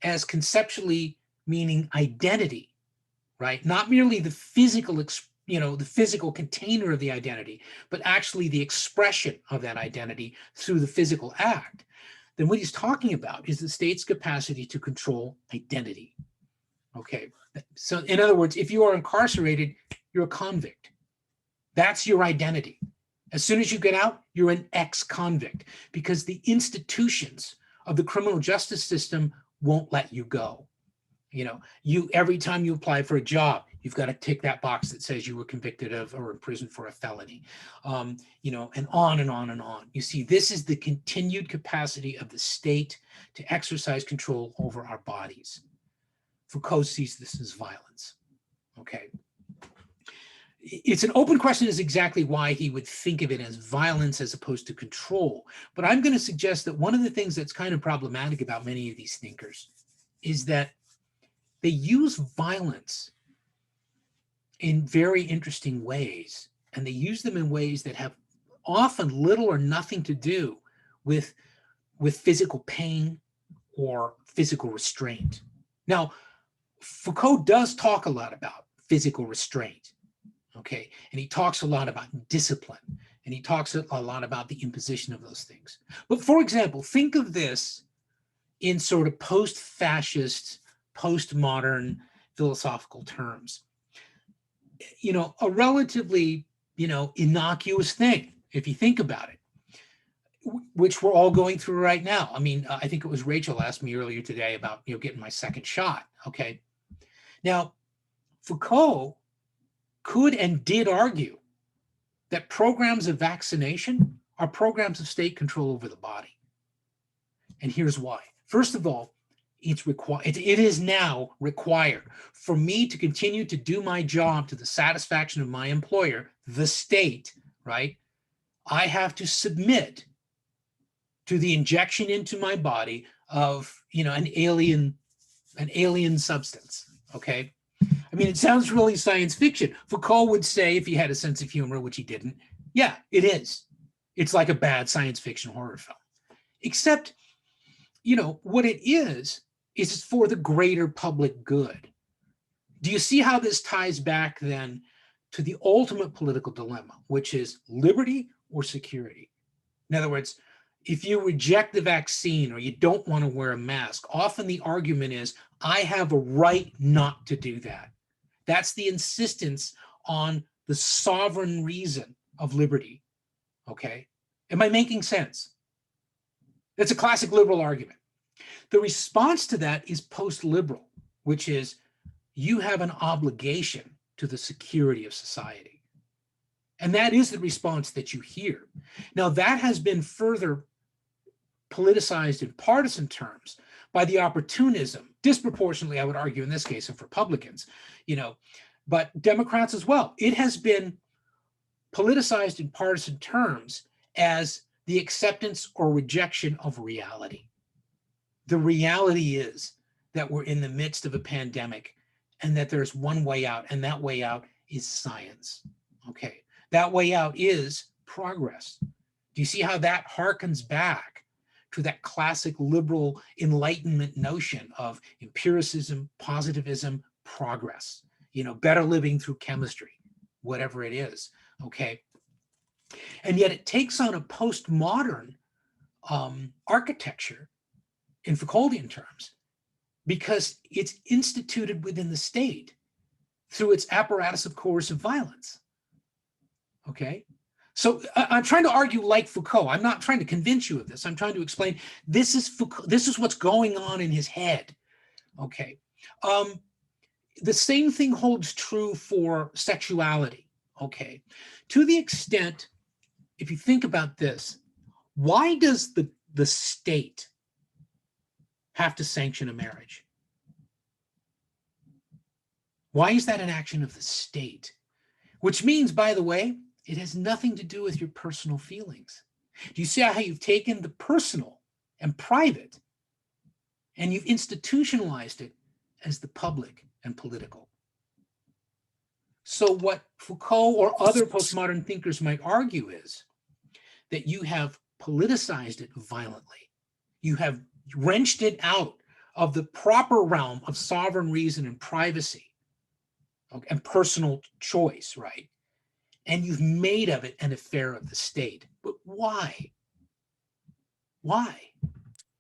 S1: as conceptually meaning identity, right? Not merely the physical, the physical container of the identity, but actually the expression of that identity through the physical act, then what he's talking about is the state's capacity to control identity. Okay. So in other words, if you are incarcerated, you're a convict. That's your identity. As soon as you get out, you're an ex-convict because the institutions of the criminal justice system won't let you go. Every time you apply for a job, you've got to tick that box that says you were convicted of or imprisoned for a felony, and on and on and on. You see, this is the continued capacity of the state to exercise control over our bodies. Foucault sees this as violence. Okay. It's an open question as exactly why he would think of it as violence as opposed to control. But I'm going to suggest that one of the things that's kind of problematic about many of these thinkers is that they use violence in very interesting ways, and they use them in ways that have often little or nothing to do with physical pain or physical restraint. Now, Foucault does talk a lot about physical restraint, okay? And he talks a lot about discipline, and he talks a lot about the imposition of those things. But for example, think of this in sort of post-fascist, postmodern philosophical terms. A relatively, innocuous thing, if you think about it, which we're all going through right now. I mean, I think it was Rachel asked me earlier today about, getting my second shot, okay? Now, Foucault could and did argue that programs of vaccination are programs of state control over the body. And here's why. First of all, it is now required for me to continue to do my job to the satisfaction of my employer, the state, right? I have to submit to the injection into my body of, an alien substance, okay? I mean, it sounds really science fiction. Foucault would say, if he had a sense of humor, which he didn't, yeah, it is. It's like a bad science fiction horror film. Except, what it is for the greater public good. Do you see how this ties back then to the ultimate political dilemma, which is liberty or security? In other words, if you reject the vaccine or you don't want to wear a mask, often the argument is, I have a right not to do that. That's the insistence on the sovereign reason of liberty. Okay? Am I making sense? That's a classic liberal argument. The response to that is post-liberal, which is you have an obligation to the security of society. And that is the response that you hear. Now, that has been further politicized in partisan terms by the opportunism, disproportionately, I would argue in this case, of Republicans, but Democrats as well. It has been politicized in partisan terms as the acceptance or rejection of reality. The reality is that we're in the midst of a pandemic and that there's one way out, and that way out is science. Okay, that way out is progress. Do you see how that harkens back to that classic liberal Enlightenment notion of empiricism, positivism, progress, better living through chemistry, whatever it is, okay? And yet it takes on a postmodern architecture in Foucauldian terms because it's instituted within the state. through its apparatus of coercive violence. Okay? So I'm trying to argue like Foucault. I'm not trying to convince you of this. I'm trying to explain this is Foucault, this is what's going on in his head. Okay. The same thing holds true for sexuality. Okay. To the extent, if you think about this, why does the state have to sanction a marriage? Why is that an action of the state? Which means, by the way, it has nothing to do with your personal feelings. Do you see how you've taken the personal and private and you've institutionalized it as the public and political? So what Foucault or other postmodern thinkers might argue is that you have politicized it violently. You have wrenched it out of the proper realm of sovereign reason and privacy, okay, and personal choice, right? And you've made of it an affair of the state. But why? Why?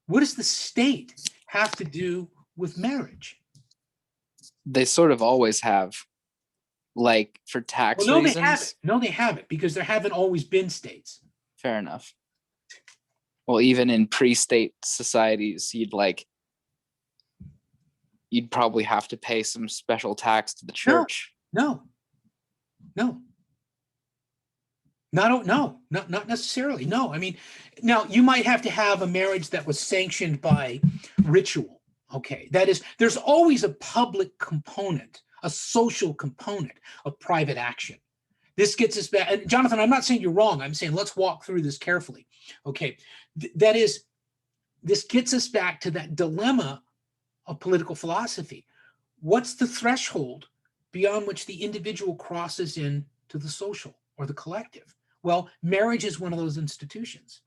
S1: What does the state have to do with marriage?
S4: They sort of always have, like for tax
S1: Well, no,
S4: reasons.
S1: they haven't. No, they haven't, because there haven't always been states.
S4: Fair enough. Well, even in pre-state societies, you'd probably have to pay some special tax to the church.
S1: No. Not necessarily. No, I mean, now you might have to have a marriage that was sanctioned by ritual. Okay, that is, there's always a public component, a social component of private action. This gets us back, and Jonathan, I'm not saying you're wrong. I'm saying let's walk through this carefully. Okay, that is, this gets us back to that dilemma of political philosophy. What's the threshold beyond which the individual crosses into the social or the collective? Well, marriage is one of those institutions.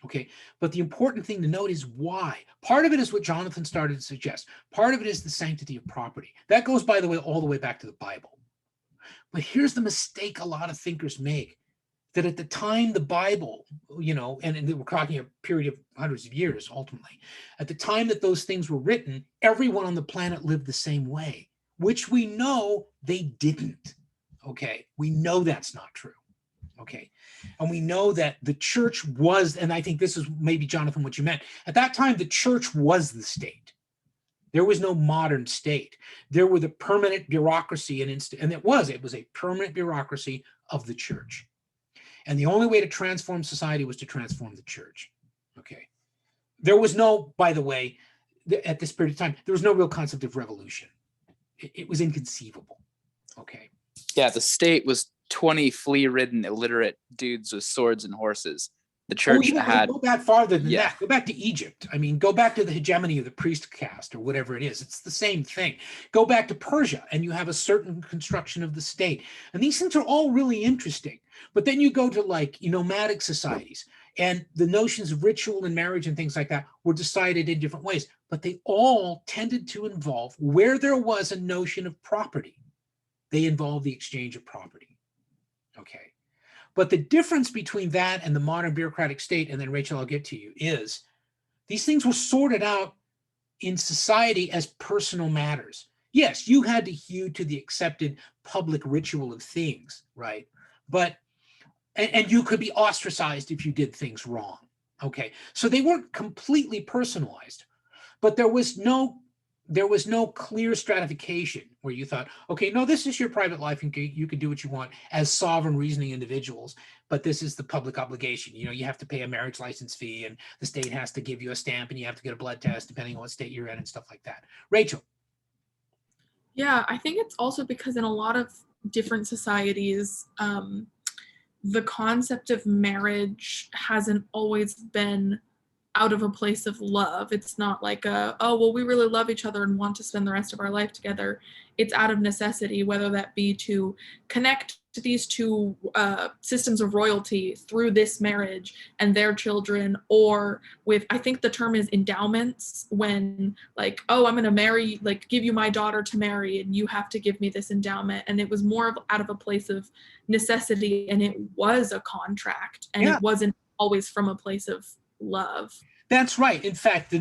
S1: Okay, but the important thing to note is why. Part of it is what Jonathan started to suggest. Part of it is the sanctity of property. That goes, by the way, all the way back to the Bible. But here's the mistake a lot of thinkers make, that at the time the Bible, and we're talking a period of hundreds of years, ultimately, at the time that those things were written, everyone on the planet lived the same way, which we know they didn't. Okay, we know that's not true. Okay, and we know that the church was, and I think this is maybe, Jonathan, what you meant. At that time, the church was the state. There was no modern state. There were the permanent bureaucracy, and it was a permanent bureaucracy of the church. And the only way to transform society was to transform the church. Okay, there was no, by the way, at this period of time, there was no real concept of revolution. It was inconceivable. Okay.
S4: Yeah, the state was 20 flea-ridden, illiterate dudes with swords and horses. The church had...
S1: Go back farther than that. Go back to Egypt. I mean, go back to the hegemony of the priest caste or whatever it is. It's the same thing. Go back to Persia and you have a certain construction of the state. And these things are all really interesting. But then you go to nomadic societies, and the notions of ritual and marriage and things like that were decided in different ways. But they all tended to involve, where there was a notion of property, they involved the exchange of property. Okay. But the difference between that and the modern bureaucratic state, and then Rachel, I'll get to you, is these things were sorted out in society as personal matters. Yes, you had to hew to the accepted public ritual of things, right? But, and you could be ostracized if you did things wrong. Okay. So they weren't completely personalized, but there was no clear stratification where you thought, okay, no, this is your private life and you can do what you want as sovereign reasoning individuals, but this is the public obligation. You have to pay a marriage license fee, and the state has to give you a stamp, and you have to get a blood test depending on what state you're in and stuff like that. Rachel.
S5: Yeah, I think it's also because in a lot of different societies, the concept of marriage hasn't always been out of a place of love. It's not like we really love each other and want to spend the rest of our life together. It's out of necessity, whether that be to connect to these two systems of royalty through this marriage and their children, or with, I think the term is endowments, when I'm going to marry, give you my daughter to marry and you have to give me this endowment. And it was more out of a place of necessity, and it was a contract, and it wasn't always from a place of love.
S1: That's right. In fact, the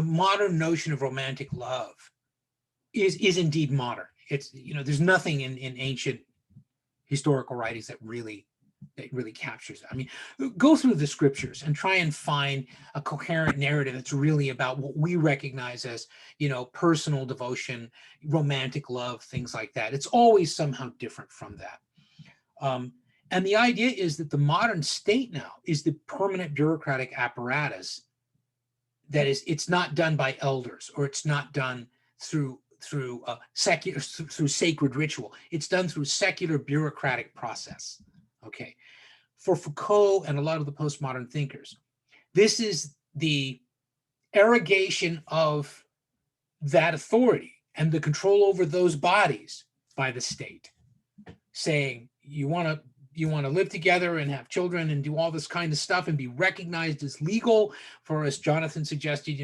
S1: modern notion of romantic love is indeed modern. it's, there's nothing in ancient historical writings that really captures it. I mean, go through the scriptures and try and find a coherent narrative that's really about what we recognize as, personal devotion, romantic love, things like that. It's always somehow different from that. And the idea is that the modern state now is the permanent bureaucratic apparatus that is, it's not done by elders, or it's not done through sacred ritual. It's done through secular bureaucratic process. Okay. For Foucault and a lot of the postmodern thinkers, this is the arrogation of that authority and the control over those bodies by the state, saying you want to live together and have children and do all this kind of stuff and be recognized as legal for, as Jonathan suggested,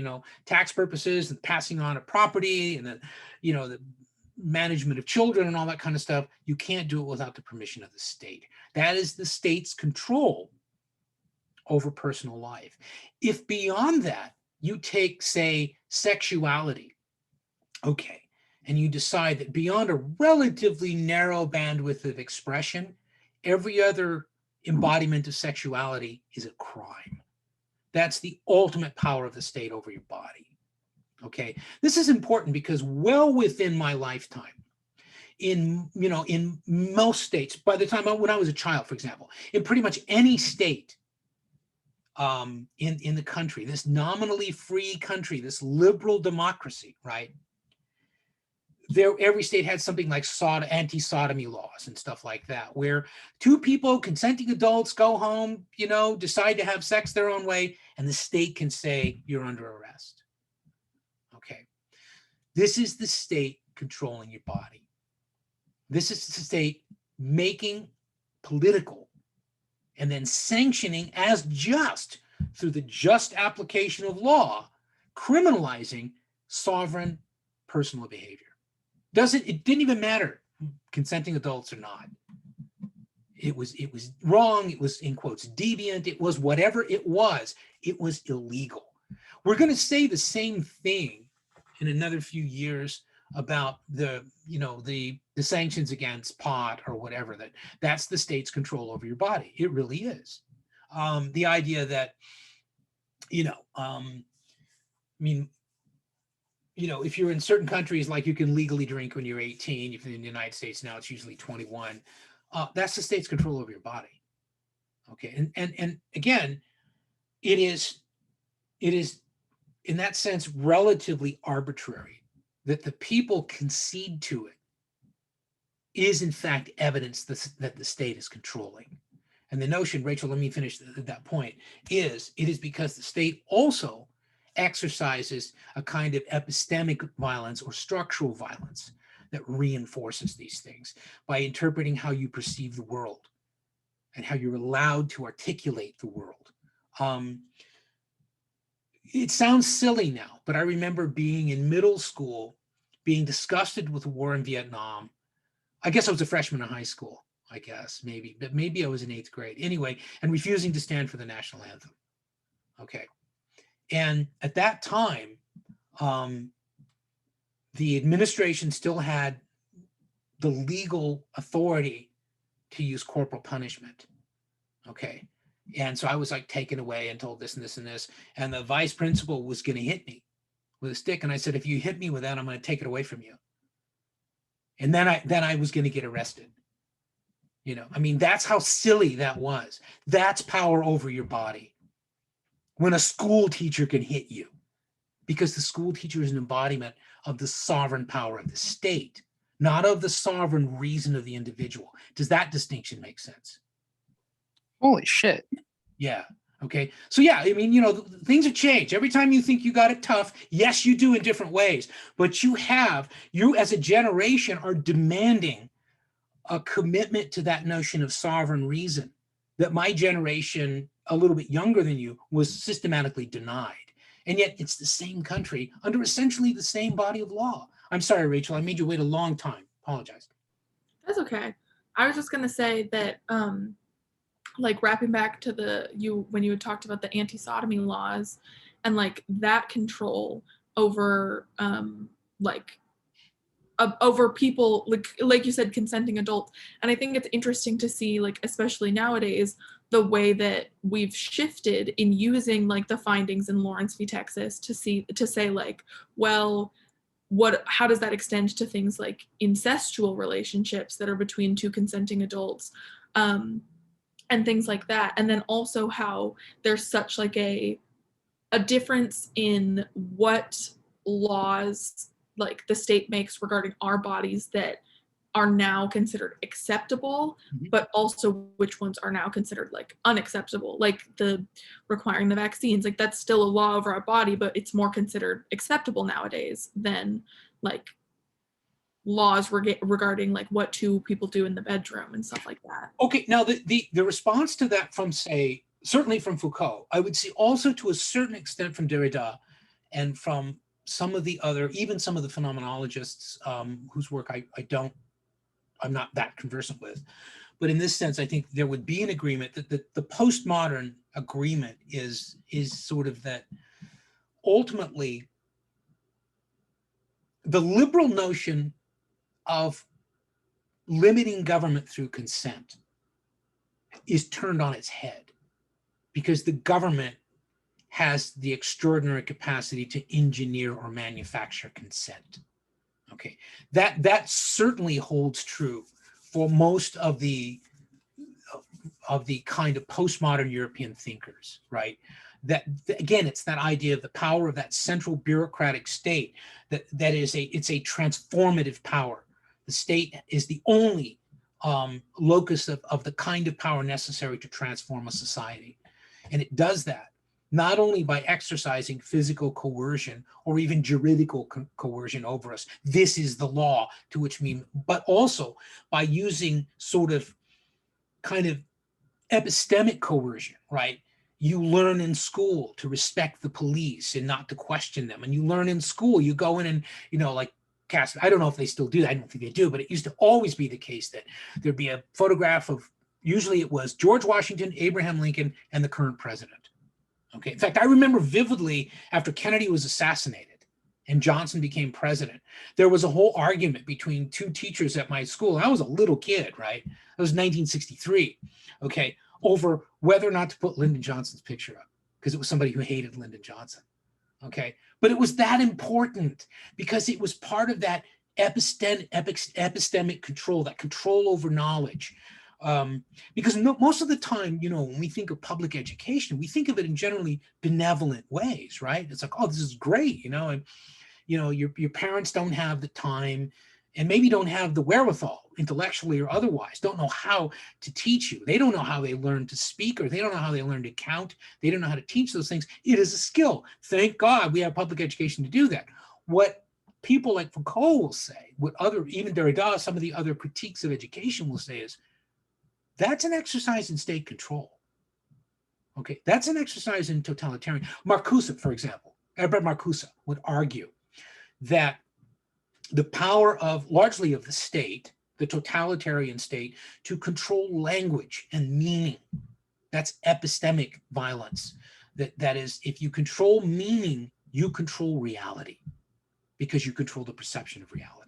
S1: tax purposes and passing on of property and the management of children and all that kind of stuff. You can't do it without the permission of the state. That is the state's control over personal life. If beyond that you take, say, sexuality, okay, and you decide that beyond a relatively narrow bandwidth of expression, every other embodiment of sexuality is a crime. That's the ultimate power of the state over your body. Okay, this is important because well within my lifetime, in most states, by the time when I was a child, for example, in pretty much any state in the country, this nominally free country, this liberal democracy, right? Every state had something like anti-sodomy laws and stuff like that, where two people, consenting adults, go home, decide to have sex their own way, and the state can say you're under arrest. Okay, this is the state controlling your body. This is the state making political and then sanctioning as just through the just application of law, criminalizing sovereign personal behavior. It didn't even matter consenting adults or not. It was wrong. It was, in quotes, deviant. It was whatever it was illegal. We're going to say the same thing in another few years about the sanctions against pot or whatever, that's the state's control over your body. It really is. The idea that, if you're in certain countries, like you can legally drink when you're 18, if you're in the United States now, it's usually 21. That's the state's control over your body. Okay. And again, it is in that sense relatively arbitrary that the people concede to it is in fact evidence that the state is controlling. And the notion, Rachel, let me finish that point, it is because the state also exercises a kind of epistemic violence or structural violence that reinforces these things by interpreting how you perceive the world and how you're allowed to articulate the world. It sounds silly now, but I remember being in middle school, being disgusted with the war in Vietnam. I guess I was a freshman in high school, but maybe I was in 8th grade. Anyway, and refusing to stand for the national anthem. Okay. And at that time, the administration still had the legal authority to use corporal punishment. Okay. And so I was like taken away and told this and this and this. And the vice principal was going to hit me with a stick. And I said, if you hit me with that, I'm going to take it away from you. And then I was going to get arrested. That's how silly that was. That's power over your body. When a school teacher can hit you, because the school teacher is an embodiment of the sovereign power of the state, not of the sovereign reason of the individual. Does that distinction make sense?
S4: Holy shit.
S1: Yeah. Okay. So yeah, things have changed. Every time you think you got it tough, yes, you do in different ways, but you as a generation are demanding a commitment to that notion of sovereign reason that my generation, a little bit younger than you, was systematically denied. And yet it's the same country under essentially the same body of law. I'm sorry, Rachel, I made you wait a long time. Apologize.
S5: That's okay. I was just going to say that, like wrapping back to when you had talked about the anti-sodomy laws and like that control over like over people, like you said, consenting adults. And I think it's interesting to see, like, especially nowadays, the way that we've shifted in using like the findings in Lawrence v. Texas to say like, well, how does that extend to things like incestual relationships that are between two consenting adults, and things like that. And then also how there's such like a difference in what laws like the state makes regarding our bodies that are now considered acceptable, but also which ones are now considered like unacceptable, like the requiring the vaccines. Like that's still a law over our body, but it's more considered acceptable nowadays than like laws regarding like what two people do in the bedroom and stuff like that.
S1: Okay, now the response to that from, say, certainly from Foucault, I would see also to a certain extent from Derrida and from some of the other, even some of the phenomenologists whose work I'm not that conversant with. But in this sense, I think there would be an agreement that the postmodern agreement is sort of that ultimately the liberal notion of limiting government through consent is turned on its head because the government has the extraordinary capacity to engineer or manufacture consent. Okay, that certainly holds true for most of the kind of postmodern European thinkers, right? That again, it's that idea of the power of that central bureaucratic state that is it's a transformative power. The state is the only locus of the kind of power necessary to transform a society, and it does that not only by exercising physical coercion or even juridical coercion over us. This is the law to which mean, but also by using sort of kind of epistemic coercion, right? You learn in school to respect the police and not to question them. And you learn in school, you go in and, like cast, I don't know if they still do that. I don't think they do, but it used to always be the case that there'd be a photograph of, usually it was George Washington, Abraham Lincoln, and the current president. Okay. In fact, I remember vividly after Kennedy was assassinated and Johnson became president, there was a whole argument between two teachers at my school. I was a little kid, right? It was 1963. Okay. Over whether or not to put Lyndon Johnson's picture up because it was somebody who hated Lyndon Johnson. Okay. But it was that important because it was part of that epistemic control, that control over knowledge. Because most of the time, when we think of public education, we think of it in generally benevolent ways, right? It's like, oh, this is great, and your parents don't have the time and maybe don't have the wherewithal intellectually or otherwise, don't know how to teach you. They don't know how they learn to speak, or they don't know how they learn to count. They don't know how to teach those things. It is a skill. Thank God we have public education to do that. What people like Foucault will say, even Derrida, some of the other critiques of education will say is, that's an exercise in state control. Okay, that's an exercise in totalitarian. Marcuse, for example, Herbert Marcuse would argue that the power largely of the state, the totalitarian state, to control language and meaning, that's epistemic violence. That is, if you control meaning, you control reality because you control the perception of reality.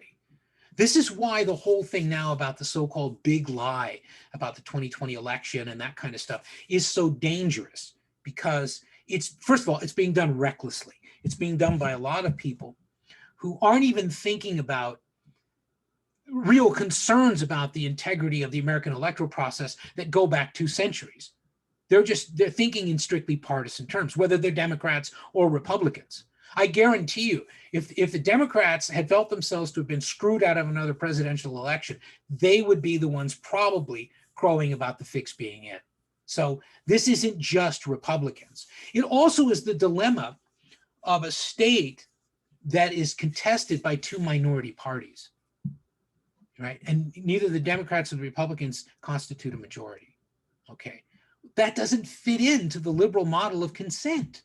S1: This is why the whole thing now about the so-called big lie about the 2020 election and that kind of stuff is so dangerous because first of all, it's being done recklessly. It's being done by a lot of people who aren't even thinking about real concerns about the integrity of the American electoral process that go back 2 centuries. They're thinking in strictly partisan terms, whether they're Democrats or Republicans. I guarantee you, if the Democrats had felt themselves to have been screwed out of another presidential election, they would be the ones probably crowing about the fix being in. So this isn't just Republicans. It also is the dilemma of a state that is contested by 2 minority parties, right? And neither the Democrats or the Republicans constitute a majority, okay? That doesn't fit into the liberal model of consent,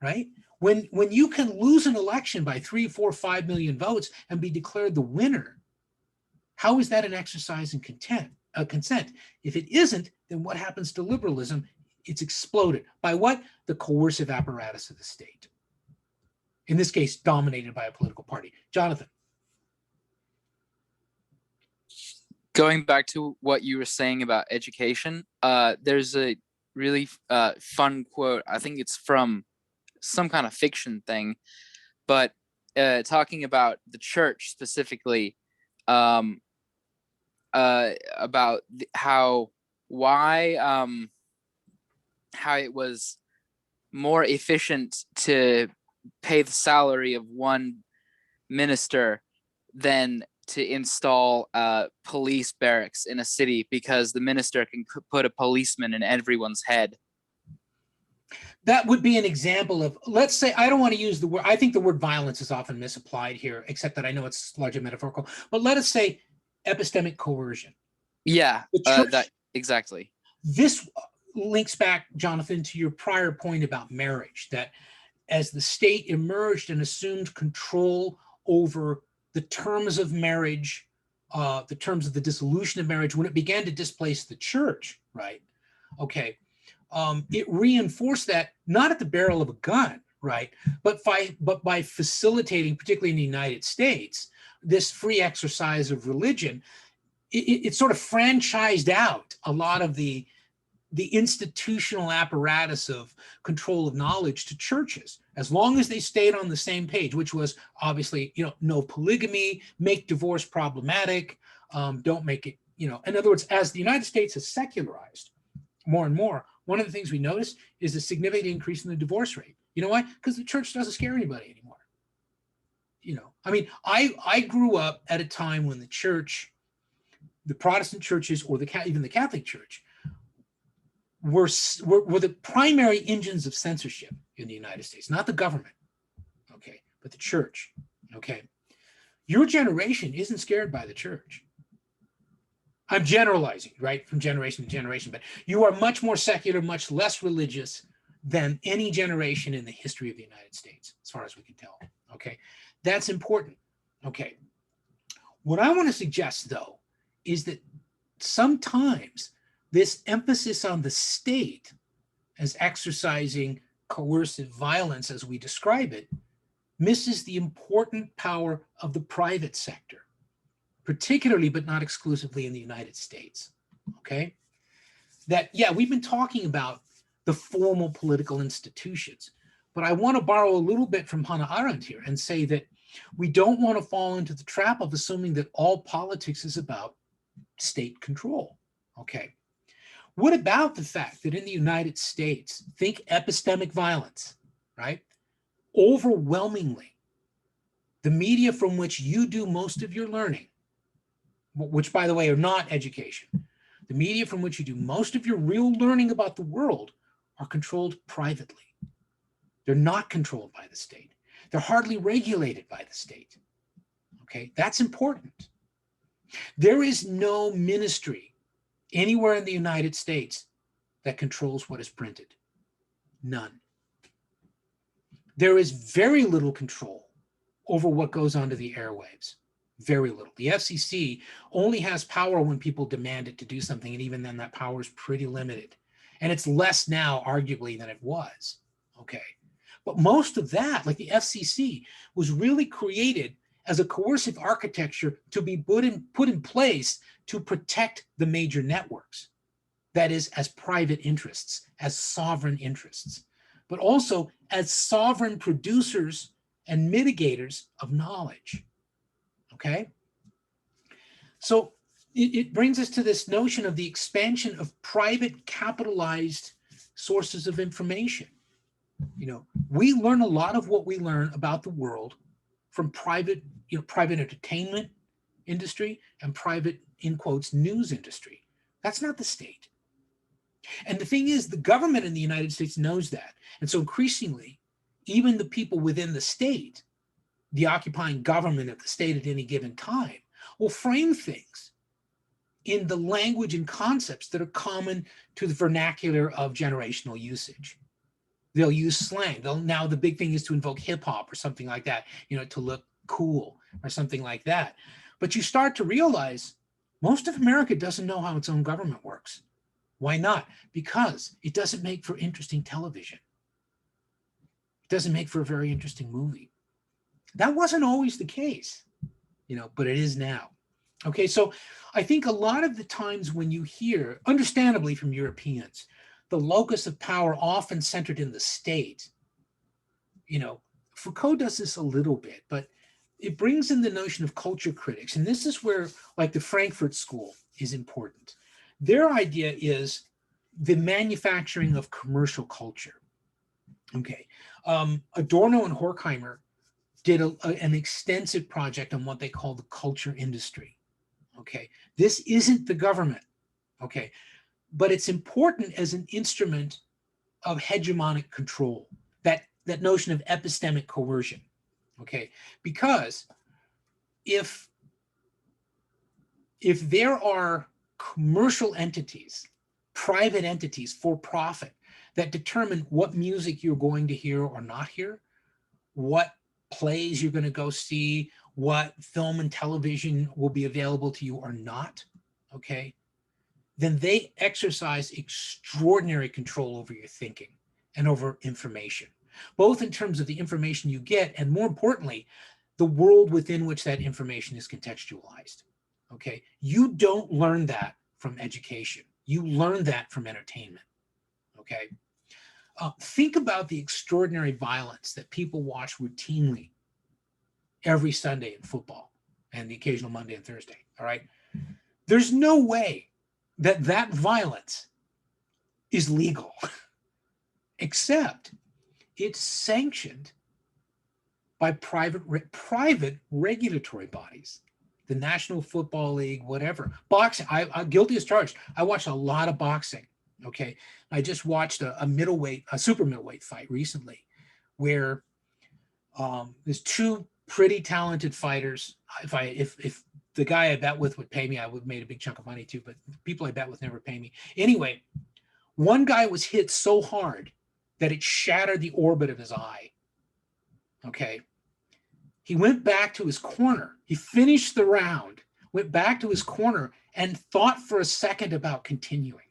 S1: right? When you can lose an election by 3, 4, 5 million votes and be declared the winner, how is that an exercise in consent? If it isn't, then what happens to liberalism? It's exploded. By what? The coercive apparatus of the state. In this case, dominated by a political party. Jonathan.
S4: Going back to what you were saying about education, there's a really fun quote. I think it's from some kind of fiction thing, but talking about the church specifically, about how it was more efficient to pay the salary of one minister than to install police barracks in a city, because the minister can put a policeman in everyone's head.
S1: That would be an example of, let's say, I don't want to use the word, I think the word violence is often misapplied here, except that I know it's largely metaphorical, but let us say epistemic coercion.
S4: Yeah,
S1: The church-
S4: that exactly.
S1: This links back, Jonathan, to your prior point about marriage, that as the state emerged and assumed control over the terms of marriage, the terms of the dissolution of marriage, when it began to displace the church, right? Okay. It reinforced that, not at the barrel of a gun, right? But by facilitating, particularly in the United States, this free exercise of religion, it sort of franchised out a lot of the institutional apparatus of control of knowledge to churches, as long as they stayed on the same page, which was obviously, no polygamy, make divorce problematic, don't make it, in other words, as the United States has secularized more and more, one of the things we notice is a significant increase in the divorce rate. You know why? Because the church doesn't scare anybody anymore. I mean, I grew up at a time when the church, the Protestant churches, or even the Catholic Church, were the primary engines of censorship in the United States, not the government, okay, but the church, okay. Your generation isn't scared by the church. I'm generalizing, right, from generation to generation, but you are much more secular, much less religious than any generation in the history of the United States, as far as we can tell, okay. That's important, okay. What I want to suggest, though, is that sometimes this emphasis on the state as exercising coercive violence, as we describe it, misses the important power of the private sector, particularly but not exclusively in the United States, okay? That, yeah, we've been talking about the formal political institutions, but I want to borrow a little bit from Hannah Arendt here and say that we don't want to fall into the trap of assuming that all politics is about state control, okay? What about the fact that in the United States, think epistemic violence, right? Overwhelmingly, the media from which you do most of your learning, which, by the way, are not education, the media from which you do most of your real learning about the world are controlled privately. They're not controlled by the state. They're hardly regulated by the state. Okay, that's important. There is no ministry anywhere in the United States that controls what is printed. None. There is very little control over what goes onto the airwaves. Very little. The FCC only has power when people demand it to do something, and even then that power is pretty limited. And it's less now, arguably, than it was. Okay. But most of that, like the FCC, was really created as a coercive architecture to be put in place to protect the major networks. That is, as private interests, as sovereign interests, but also as sovereign producers and mitigators of knowledge. Okay? So it brings us to this notion of the expansion of private capitalized sources of information. We learn a lot of what we learn about the world from private entertainment industry and private, in quotes, news industry. That's not the state. And the thing is, the government in the United States knows that. And so increasingly, even the people within the state, the occupying government of the state at any given time, will frame things in the language and concepts that are common to the vernacular of generational usage. They'll use slang. Now the big thing is to invoke hip hop or something like that, to look cool or something like that. But you start to realize most of America doesn't know how its own government works. Why not? Because it doesn't make for interesting television. It doesn't make for a very interesting movie. That wasn't always the case, but it is now. Okay, so I think a lot of the times when you hear, understandably from Europeans, the locus of power often centered in the state, Foucault does this a little bit, but it brings in the notion of culture critics. And this is where, like, the Frankfurt School is important. Their idea is the manufacturing of commercial culture. Okay. Adorno and Horkheimer did an extensive project on what they call the culture industry. Okay. This isn't the government. Okay. But it's important as an instrument of hegemonic control, that notion of epistemic coercion. Okay. Because if there are commercial entities, private entities for profit, that determine what music you're going to hear or not hear, what plays you're going to go see, what film and television will be available to you or not, okay, then they exercise extraordinary control over your thinking and over information, both in terms of the information you get and, more importantly, the world within which that information is contextualized. Okay, you don't learn that from education. You learn that from entertainment. Okay, think about the extraordinary violence that people watch routinely every Sunday in football and the occasional Monday and Thursday. All right, there's no way that violence is legal, except it's sanctioned by private regulatory bodies, the National Football League, whatever. Boxing, I'm guilty as charged. I watched a lot of boxing. Okay, I just watched a super middleweight fight recently, where there's two pretty talented fighters. If the guy I bet with would pay me, I would have made a big chunk of money too. But people I bet with never pay me. Anyway, one guy was hit so hard that it shattered the orbit of his eye. Okay. He went back to his corner. He finished the round, went back to his corner, and thought for a second about continuing.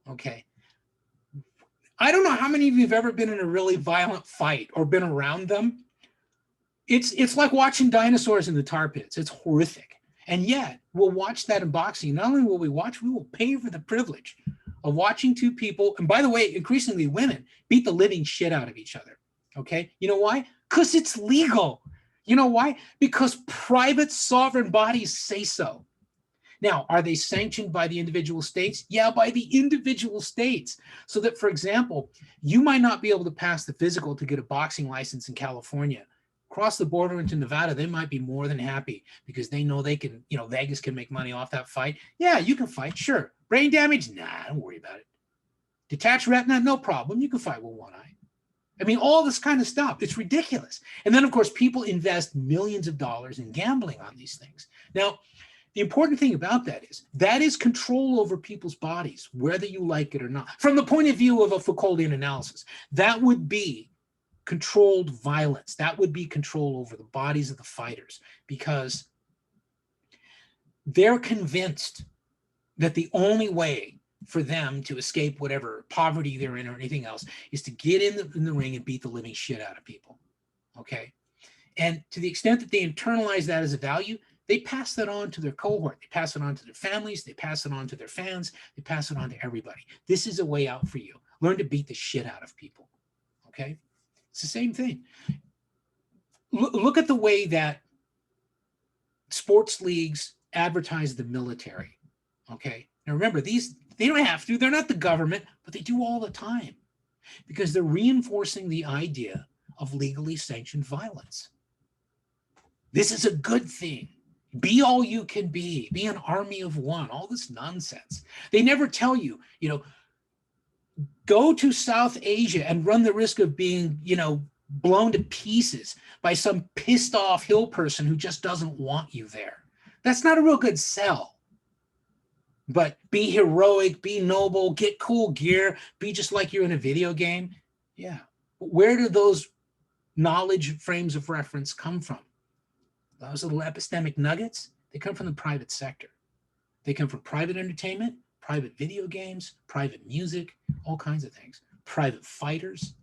S1: Okay. I don't know how many of you have ever been in a really violent fight or been around them. It's like watching dinosaurs in the tar pits. It's horrific. And yet we'll watch that in boxing. Not only will we watch, we will pay for the privilege of watching two people, and by the way, increasingly women, beat the living shit out of each other. Okay. You know why? Because it's legal. You know why? Because private sovereign bodies say so. Now, are they sanctioned by the individual states? Yeah, by the individual states. So that, for example, you might not be able to pass the physical to get a boxing license in California. Cross the border into Nevada, they might be more than happy because they know they can, Vegas can make money off that fight. Yeah, you can fight, sure. Brain damage? Nah, don't worry about it. Detached retina? No problem. You can fight with one eye. I mean, all this kind of stuff. It's ridiculous. And then, of course, people invest millions of dollars in gambling on these things. Now, the important thing about that is control over people's bodies, whether you like it or not. From the point of view of a Foucauldian analysis, that would be controlled violence. That would be control over the bodies of the fighters, because they're convinced that the only way for them to escape whatever poverty they're in or anything else is to get in the ring and beat the living shit out of people. Okay. And to the extent that they internalize that as a value, they pass that on to their cohort. They pass it on to their families. They pass it on to their fans. They pass it on to everybody. This is a way out for you. Learn to beat the shit out of people. Okay. It's the same thing. Look at the way that sports leagues advertise the military. Okay. Now remember, they don't have to. They're not the government, but they do all the time because they're reinforcing the idea of legally sanctioned violence. This is a good thing. Be all you can be. Be an army of one. All this nonsense. They never tell you, go to South Asia and run the risk of being, blown to pieces by some pissed off hill person who just doesn't want you there. That's not a real good sell. But be heroic, be noble, get cool gear, be just like you're in a video game. Yeah. Where do those knowledge frames of reference come from? Those little epistemic nuggets, they come from the private sector. They come from private entertainment, private video games, private music, all kinds of things, private fighters,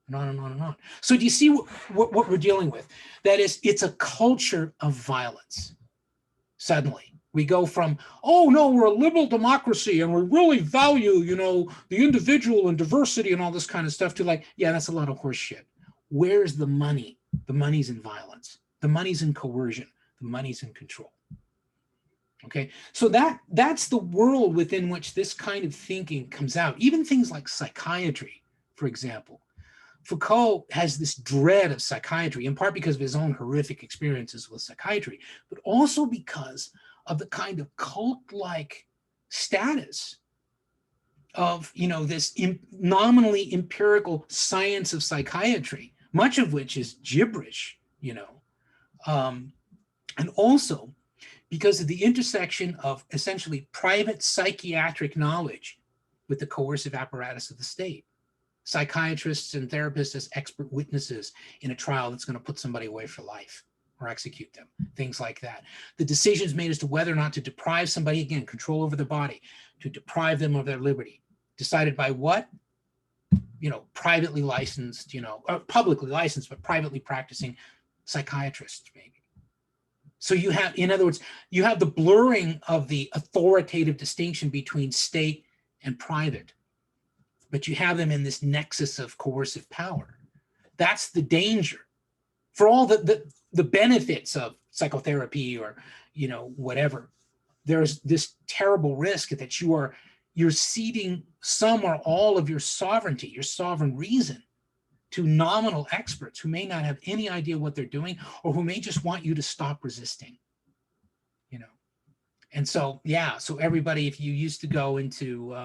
S1: and on and on and on. So do you see what we're dealing with? That is, it's a culture of violence. Suddenly we go from, oh no, we're a liberal democracy and we really value, the individual and diversity and all this kind of stuff, to like, yeah, that's a lot of horse shit. Where's the money? The money's in violence. The money's in coercion. The money's in control. Okay, so that's the world within which this kind of thinking comes out. Even things like psychiatry, for example. Foucault has this dread of psychiatry, in part because of his own horrific experiences with psychiatry, but also because of the kind of cult-like status of, this nominally empirical science of psychiatry, much of which is gibberish, and also because of the intersection of essentially private psychiatric knowledge with the coercive apparatus of the state. Psychiatrists and therapists as expert witnesses in a trial that's going to put somebody away for life or execute them, things like that. The decisions made as to whether or not to deprive somebody, again, control over their body, to deprive them of their liberty, decided by what? Privately licensed, or publicly licensed, but privately practicing psychiatrists, maybe. So you have, in other words, you have the blurring of the authoritative distinction between state and private, but you have them in this nexus of coercive power. That's the danger. For all the benefits of psychotherapy or, whatever, there's this terrible risk that you're ceding some or all of your sovereignty, your sovereign reason, to nominal experts who may not have any idea what they're doing, or who may just want you to stop resisting, And so, so everybody, if you used to go into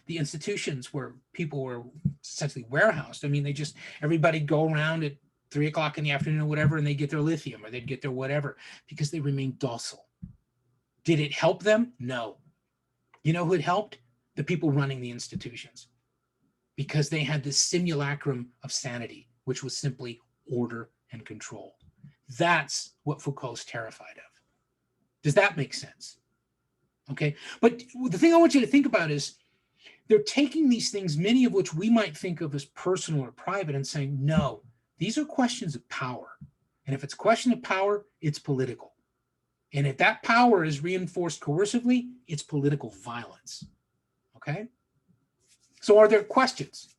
S1: the institutions where people were essentially warehoused, everybody'd go around at 3 o'clock in the afternoon or whatever, and they'd get their lithium or they'd get their whatever, because they remained docile. Did it help them? No. You know who it helped? The people running the institutions. Because they had this simulacrum of sanity, which was simply order and control. That's what Foucault's terrified of. Does that make sense? Okay, but the thing I want you to think about is they're taking these things, many of which we might think of as personal or private, and saying, no, these are questions of power. And if it's a question of power, it's political. And if that power is reinforced coercively, it's political violence. Okay? So are there questions?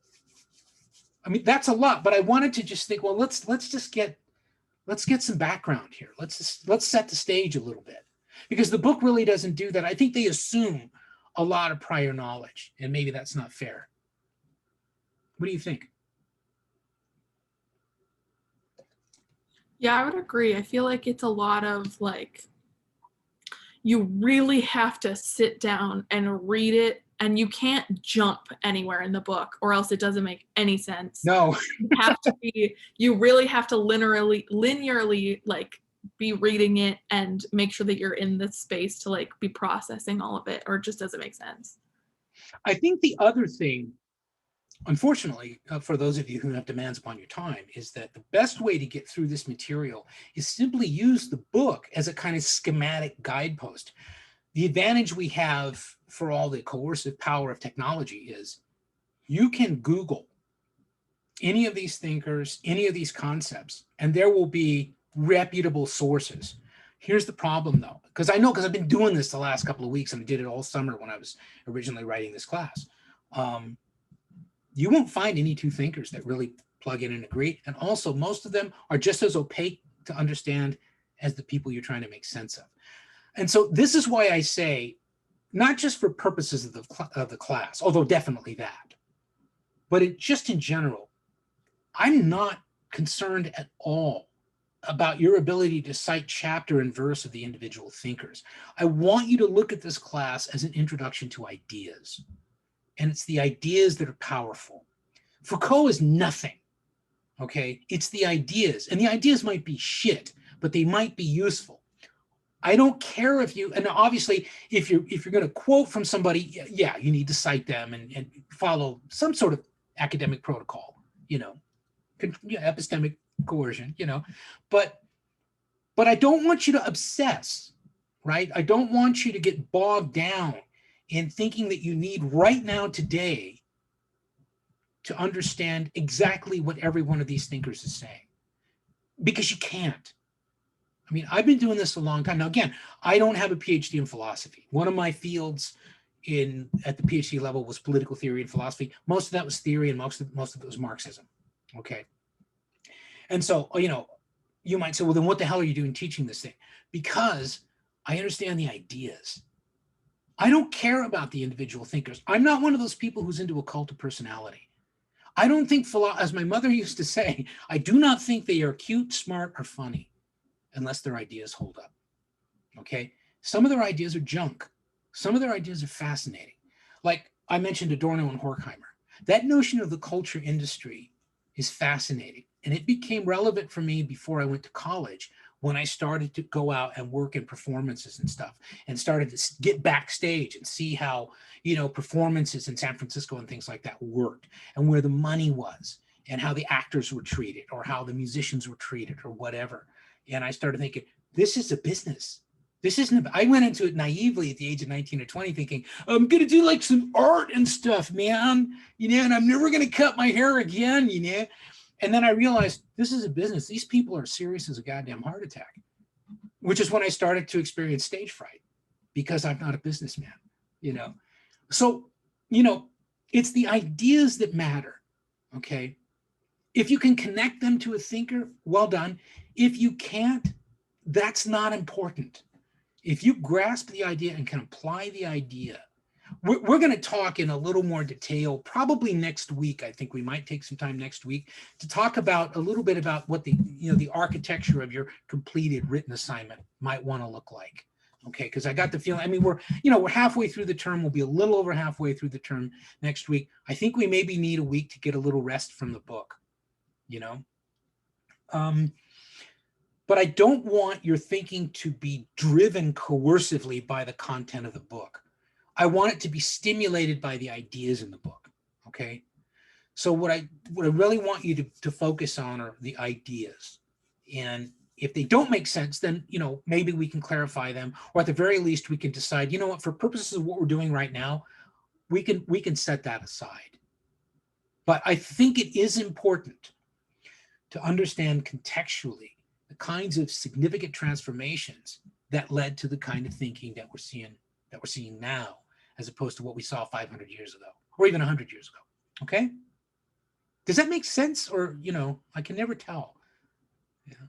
S1: That's a lot, but I wanted to just think, well, let's get some background here. Let's set the stage a little bit, because the book really doesn't do that. I think they assume a lot of prior knowledge, and maybe that's not fair. What do you think?
S5: Yeah, I would agree. I feel like it's a lot of you really have to sit down and read it, and you can't jump anywhere in the book, or else it doesn't make any sense.
S1: No.
S5: You really have to linearly be reading it and make sure that you're in the space to be processing all of it, or it just doesn't make sense.
S1: I think the other thing, unfortunately, for those of you who have demands upon your time, is that the best way to get through this material is simply use the book as a kind of schematic guidepost. The advantage we have for all the coercive power of technology is you can Google any of these thinkers, any of these concepts, and there will be reputable sources. Here's the problem, though, because I've been doing this the last couple of weeks, and I did it all summer when I was originally writing this class. You won't find any two thinkers that really plug in and agree. And also, most of them are just as opaque to understand as the people you're trying to make sense of. And so this is why I say, not just for purposes of the class, although definitely that, but just in general, I'm not concerned at all about your ability to cite chapter and verse of the individual thinkers. I want you to look at this class as an introduction to ideas. And it's the ideas that are powerful. Foucault is nothing, okay? It's the ideas. And the ideas might be shit, but they might be useful. I don't care if you, and obviously, if you're going to quote from somebody, yeah, you need to cite them and follow some sort of academic protocol, epistemic coercion, but I don't want you to obsess, right? I don't want you to get bogged down in thinking that you need right now today to understand exactly what every one of these thinkers is saying, because you can't. I mean, I've been doing this a long time. Now, again, I don't have a PhD in philosophy. One of my fields at the PhD level was political theory and philosophy. Most of that was theory, and most of it was Marxism. Okay. And so, you might say, well, then what the hell are you doing teaching this thing? Because I understand the ideas. I don't care about the individual thinkers. I'm not one of those people who's into a cult of personality. I don't think, as my mother used to say, I do not think they are cute, smart, or funny unless their ideas hold up. Okay? Some of their ideas are junk. Some of their ideas are fascinating. Like I mentioned Adorno and Horkheimer. That notion of the culture industry is fascinating. And it became relevant for me before I went to college, when I started to go out and work in performances and stuff, and started to get backstage and see how, performances in San Francisco and things like that worked, and where the money was, and how the actors were treated, or how the musicians were treated, or whatever. And I started thinking, this is a business. This isn't, I went into it naively at the age of 19 or 20 thinking, I'm going to do like some art and stuff, man, and I'm never going to cut my hair again, And then I realized this is a business. These people are serious as a goddamn heart attack, which is when I started to experience stage fright, because I'm not a businessman, So, it's the ideas that matter, okay? If you can connect them to a thinker, well done. If you can't, that's not important. If you grasp the idea and can apply the idea, we're going to talk in a little more detail, probably next week. I think we might take some time next week to talk about a little bit about what the architecture of your completed written assignment might want to look like. Okay, because I got the feeling, I mean, we're halfway through the term. We'll be a little over halfway through the term next week. I think we maybe need a week to get a little rest from the book, But I don't want your thinking to be driven coercively by the content of the book. I want it to be stimulated by the ideas in the book, okay? So what I really want you to focus on are the ideas. And if they don't make sense, then, maybe we can clarify them, or at the very least, we can decide, what, for purposes of what we're doing right now, we can set that aside. But I think it is important to understand contextually the kinds of significant transformations that led to the kind of thinking that we're seeing now, as opposed to what we saw 500 years ago, or even 100 years ago. Okay? Does that make sense? Or, I can never tell. Yeah.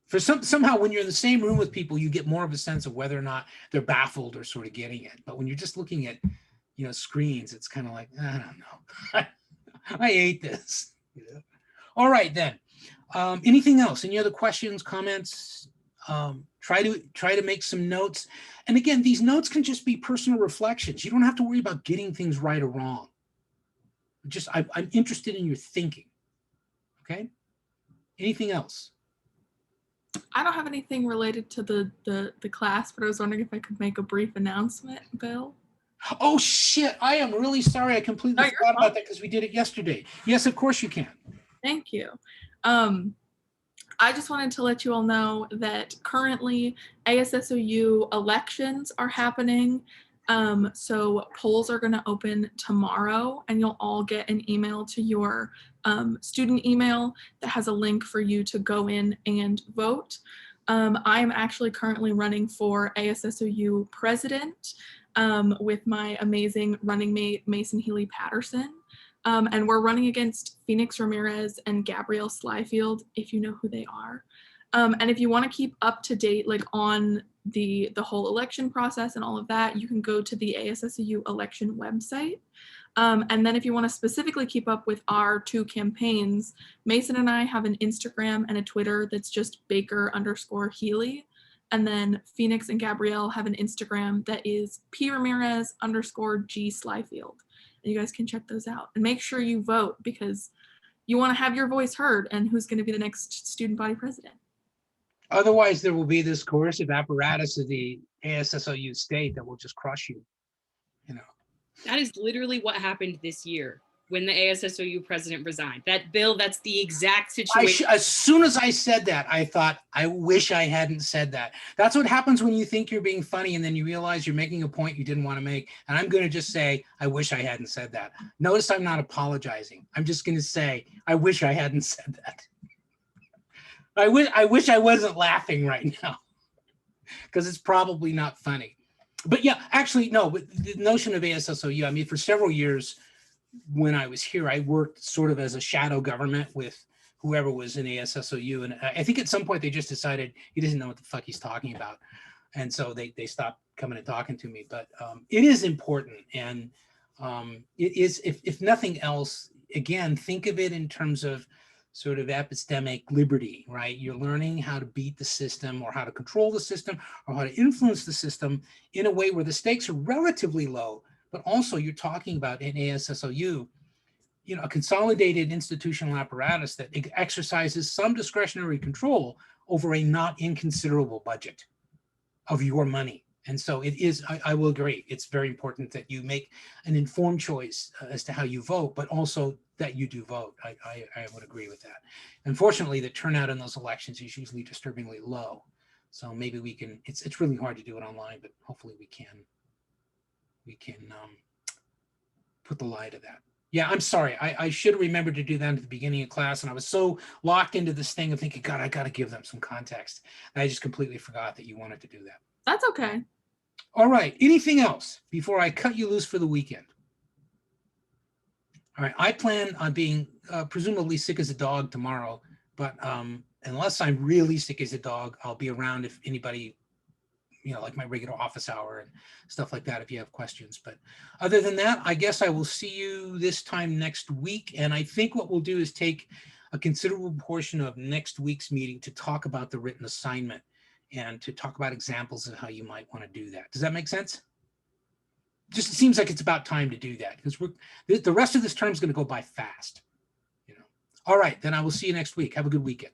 S1: For somehow when you're in the same room with people, you get more of a sense of whether or not they're baffled or sort of getting it. But when you're just looking at, screens, it's kind of like, I don't know. I hate this. All right, then. Anything else? Any other questions, comments? Try to make some notes. And again, these notes can just be personal reflections. You don't have to worry about getting things right or wrong. Just, I'm interested in your thinking. Okay? Anything else?
S5: I don't have anything related to the class, but I was wondering if I could make a brief announcement, Bill.
S1: Oh, shit. I am really sorry. I completely forgot about that because we did it yesterday. Yes, of course you can.
S5: Thank you. I just wanted to let you all know that currently ASSOU elections are happening. So polls are going to open tomorrow, and you'll all get an email to your student email that has a link for you to go in and vote. I'm actually currently running for ASSOU president with my amazing running mate, Mason Healy Patterson. And we're running against Phoenix Ramirez and Gabrielle Slyfield, if you know who they are. And if you want to keep up to date, like on the whole election process and all of that, you can go to the ASSOU election website. And then if you want to specifically keep up with our two campaigns, Mason and I have an Instagram and a Twitter that's just Baker_Healy. And then Phoenix and Gabrielle have an Instagram that is P_Ramirez_G Slyfield. And you guys can check those out and make sure you vote, because you want to have your voice heard and who's going to be the next student body president.
S1: Otherwise, there will be this coercive apparatus of the ASSOU state that will just crush you.
S2: That is literally what happened this year when the ASSOU president resigned. That's the exact situation.
S1: As soon as I said that, I thought, I wish I hadn't said that. That's what happens when you think you're being funny and then you realize you're making a point you didn't want to make. And I'm going to just say, I wish I hadn't said that. Notice I'm not apologizing. I'm just going to say, I wish I hadn't said that. I wish I wasn't laughing right now because it's probably not funny. But yeah, actually, no, but the notion of ASSOU, I mean, for several years when I was here, I worked sort of as a shadow government with whoever was in ASSOU. And I think at some point they just decided he doesn't know what the fuck he's talking about. And so they stopped coming and talking to me. But it is important. And it is, if nothing else, again, think of it in terms of sort of epistemic liberty, right? You're learning how to beat the system or how to control the system or how to influence the system in a way where the stakes are relatively low, but also you're talking about in ASSOU, you know, a consolidated institutional apparatus that exercises some discretionary control over a not inconsiderable budget of your money. And so it is, I will agree, it's very important that you make an informed choice as to how you vote, but also that you do vote. I would agree with that. Unfortunately, the turnout in those elections is usually disturbingly low. So maybe we can, it's really hard to do it online, but hopefully we can put the lie to that. Yeah, I'm sorry. I should have remembered to do that at the beginning of class. And I was so locked into this thing of thinking, God, I got to give them some context. And I just completely forgot that you wanted to do that.
S5: That's okay.
S1: All right. Anything else before I cut you loose for the weekend? All right. I plan on being presumably sick as a dog tomorrow, but unless I'm really sick as a dog, I'll be around if anybody, you know, like my regular office hour and stuff like that, if you have questions. But other than that, I guess I will see you this time next week. And I think what we'll do is take a considerable portion of next week's meeting to talk about the written assignment and to talk about examples of how you might want to do that. Does that make sense? Just seems like it's about time to do that because the rest of this term is going to go by fast. You know. All right, then I will see you next week. Have a good weekend.